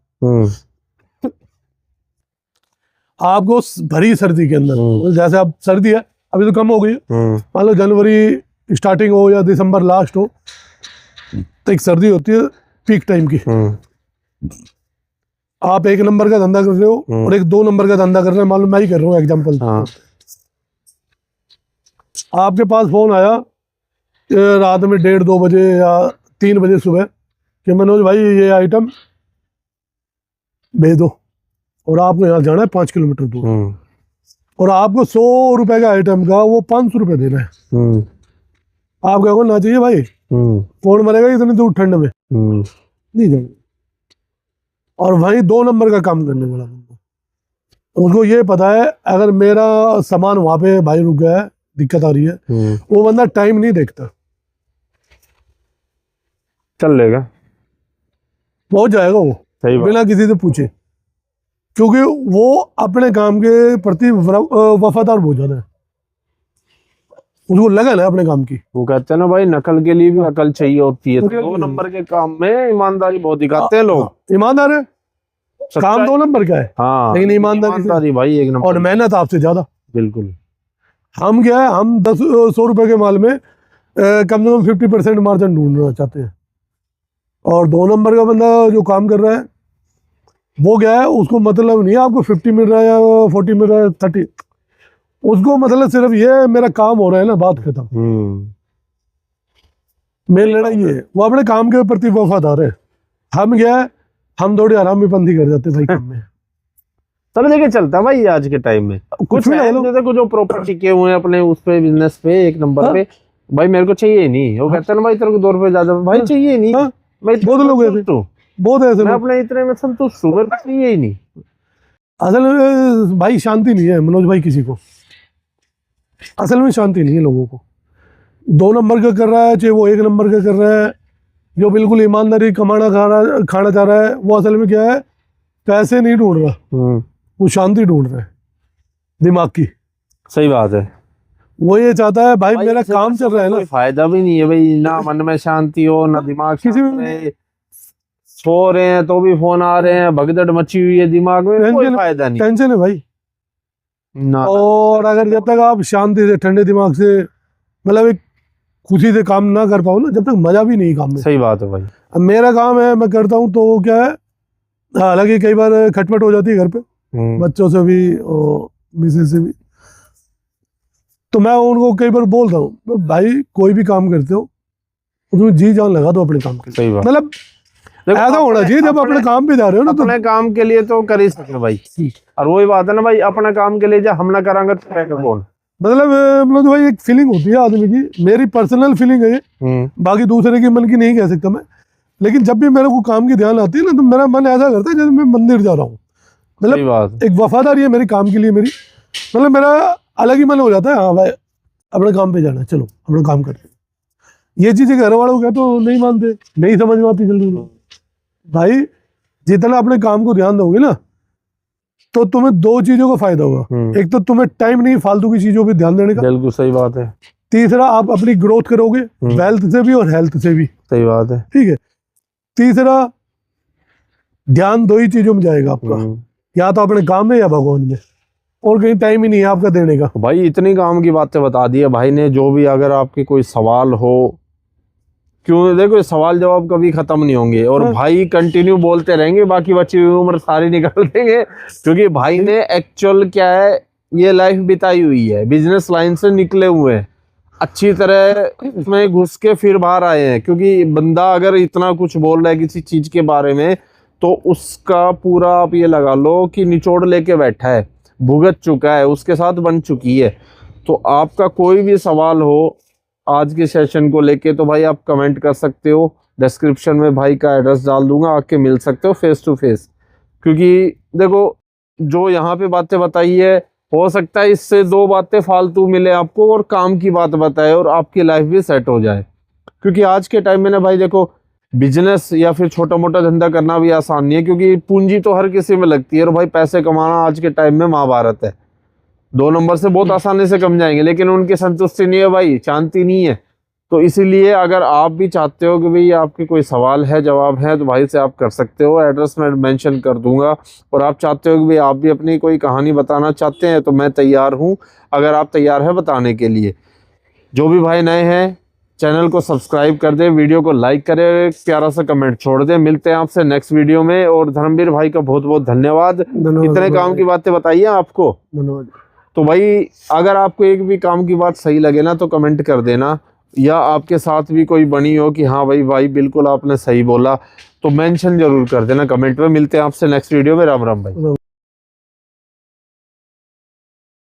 आपको भरी सर्दी के अंदर, जैसे अब सर्दी है, अभी तो कम हो गई है, मान लो जनवरी स्टार्टिंग हो या दिसंबर लास्ट हो, तो एक सर्दी होती है पीक टाइम की। आप 1 नंबर का धंधा कर रहे हो और एक 2 नंबर का धंधा कर रहे हैं, मान लो मैं ही कर रहा हूँ एग्जाम्पल। आपके पास फोन आया रात में 1:30-2 बजे या 3 बजे सुबह कि मनोज भाई ये आइटम भेज दो, और आपको यहाँ जाना है 5 किलोमीटर दूर, और आपको 100 रुपए का आइटम का वो 500 रुपए देना है। आप क्या ना चाहिए भाई, कौन मरेगा इतनी दूर ठंड में, नहीं जाएगा। और वहीं 2 नंबर का काम करने वाला बंदा, उसको ये पता है अगर मेरा सामान वहां पे भाई रुक गया है, दिक्कत आ रही है, वो बंदा टाइम नहीं देखता, चल लेगा, पहुंच जाएगा वो बिना किसी से पूछे, क्योंकि वो अपने काम के प्रति वफादार बहुत ज्यादा है, उसको लगन है अपने काम की। वो कहते हैं ना भाई, नकल के लिए भी अकल चाहिए होती है। 2 नंबर के काम में ईमानदारी बहुत दिखाते हैं लोग। ईमानदार है, काम 2 नंबर का है, हाँ, लेकिन ईमानदारी भाई 1 नंबर, और मेहनत आपसे ज्यादा। बिल्कुल। हम क्या है, हम 100 रुपए के माल में कम से कम 50% मार्जिन ढूंढना चाहते हैं, और 2 नंबर का बंदा जो काम कर रहा है वो क्या है, उसको मतलब नहीं है आपको 50 मिल रहा है या 40 मिल रहा है 30, उसको मतलब सिर्फ ये मेरा काम हो रहा है ना, बात खत्म। मेरी लड़ाई ये है, वो अपने काम के प्रति वफादार है। हम क्या है, हम थोड़ी आरामी पंथी कर जाते भाई काम में। सब जगह चलता है भाई आज के टाइम में। कुछ है जैसे जो प्रॉपर टिके हुए हैं अपने उस पे, बिजनेस पे 1 नंबर पे, भाई मेरे को चाहिए नहीं, वो कहते हैं ना भाई तेरे को 2 रुपए ज्यादा, भाई चाहिए नहीं, बहुत लोग ऐसे, बहुत ऐसे, मैं अपने इतने में संतुष्ट हूँ, मेरे को चाहिए ही नहीं। असल में भाई शांति नहीं है मनोज भाई, किसी को असल में शांति नहीं है लोगों को। 2 नंबर का कर रहा है चाहे वो 1 नंबर का कर रहा है, जो बिल्कुल ईमानदारी खाना चाह रहा है, वो असल में क्या है, पैसे नहीं ढूंढ रहा, वो शांति ढूंढ रहा है दिमाग की। सही बात है, वो ये चाहता है भाई मेरा काम चल रहा है ना, फायदा भी नहीं है भाई, ना मन में शांति हो ना दिमाग, किसी में सो रहे हैं तो भी फोन आ रहे हैं, भगदड़ मची हुई है दिमाग में, कोई फायदा नहीं, टेंशन है भाई ना। और अगर जब तक आप शांति से ठंडे दिमाग से मतलब एक खुशी से काम ना कर पाओ ना, जब तक मजा भी नहीं काम में। सही बात है भाई। अब मेरा काम है, मैं करता हूँ, तो क्या है, हालांकि कई बार खटपट हो जाती है घर पे, बच्चों से भी और मिसेज से भी, तो मैं उनको कई बार बोलता हूँ भाई कोई भी काम करते हो उसमें जी जान लगा दो अपने काम के लिए। मतलब ऐसा होना चाहिए जब अपने काम पे जा रहे हो ना, तो अपने काम के लिए तो कर ही सके भाई। और वही बात है ना भाई, अपने काम के लिए जब हम ना करांगे तो करेगा कौन? मतलब तो भाई एक फीलिंग होती है आदमी की, मेरी पर्सनल फीलिंग है ये, बाकी दूसरे के मन की नहीं कह सकता मैं। लेकिन जब भी मेरे को काम की ध्यान आती है ना, तो मेरा मन ऐसा करता है जैसे मैं मंदिर जा रहा हूँ। सही मतलब बात। एक वफादारी है मेरे काम के लिए मेरी, मतलब मेरा अलग ही मन हो जाता है, हाँ भाई अपने काम पे जाना है, चलो अपना काम करते। ये चीजें घर वालों को तो नहीं मानते, नहीं समझ में आती जल्दी। भाई जितना अपने काम को ध्यान दोगे ना, तो तुम्हें दो चीजों का फायदा होगा। एक तो तुम्हें टाइम नहीं फालतू की चीजों पे ध्यान देने का, बिल्कुल सही बात है। तीसरा आप अपनी ग्रोथ करोगे वेल्थ से भी और हेल्थ से भी। सही बात है। ठीक है। तीसरा ध्यान दो ही चीजों में जाएगा आपका, या तो अपने काम में या भगवान में, और कहीं टाइम ही नहीं है आपका देने का। भाई इतनी काम की बातें बता दी है भाई ने। जो भी अगर आपके कोई सवाल हो, क्यों देखो सवाल जवाब कभी खत्म नहीं होंगे, और भाई कंटिन्यू बोलते रहेंगे, बाकी बची हुई उम्र सारी निकाल देंगे, क्योंकि भाई ने एक्चुअल क्या है ये लाइफ बिताई हुई है, बिजनेस लाइन से निकले हुए हैं, अच्छी तरह इसमें घुस के फिर बाहर आए हैं। क्योंकि बंदा अगर इतना कुछ बोल रहा है किसी चीज के बारे में, तो उसका पूरा आप ये लगा लो कि निचोड़ लेके बैठा है, भुगत चुका है, उसके साथ बन चुकी है। तो आपका कोई भी सवाल हो आज के सेशन को लेके, तो भाई आप कमेंट कर सकते हो, डिस्क्रिप्शन में भाई का एड्रेस डाल दूंगा, आके मिल सकते हो फेस टू फेस। क्योंकि देखो जो यहाँ पे बातें बताई है, हो सकता है इससे दो बातें फालतू मिले आपको और काम की बात बताए और आपकी लाइफ भी सेट हो जाए। क्योंकि आज के टाइम में ना भाई देखो, बिजनेस या फिर छोटा मोटा धंधा करना भी आसान नहीं है, क्योंकि पूंजी तो हर किसी में लगती है, और भाई पैसे कमाना आज के टाइम में महाभारत है। 2 नंबर से बहुत आसानी से कम जाएंगे, लेकिन उनकी संतुष्टि नहीं है भाई, शांति नहीं है। तो इसीलिए अगर आप भी चाहते हो कि भाई आपके कोई सवाल है जवाब है, तो भाई से आप कर सकते हो, एड्रेस मैं मेंशन कर दूंगा। और आप चाहते हो कि भाई आप भी अपनी कोई कहानी बताना चाहते हैं, तो मैं तैयार हूं, अगर आप तैयार है बताने के लिए। जो भी भाई नए हैं चैनल को सब्सक्राइब कर दे, वीडियो को लाइक करे, प्यारा सा कमेंट छोड़ दे। मिलते हैं आपसे नेक्स्ट वीडियो में। और धर्मवीर भाई का बहुत बहुत धन्यवाद, इतने काम की बातें बताइए आपको। धन्यवाद। तो भाई अगर आपको एक भी काम की बात सही लगे ना, तो कमेंट कर देना, या आपके साथ भी कोई बनी हो कि हाँ भाई बिल्कुल आपने सही बोला, तो मेंशन जरूर कर देना कमेंट में। मिलते हैं आपसे नेक्स्ट वीडियो में। राम राम भाई।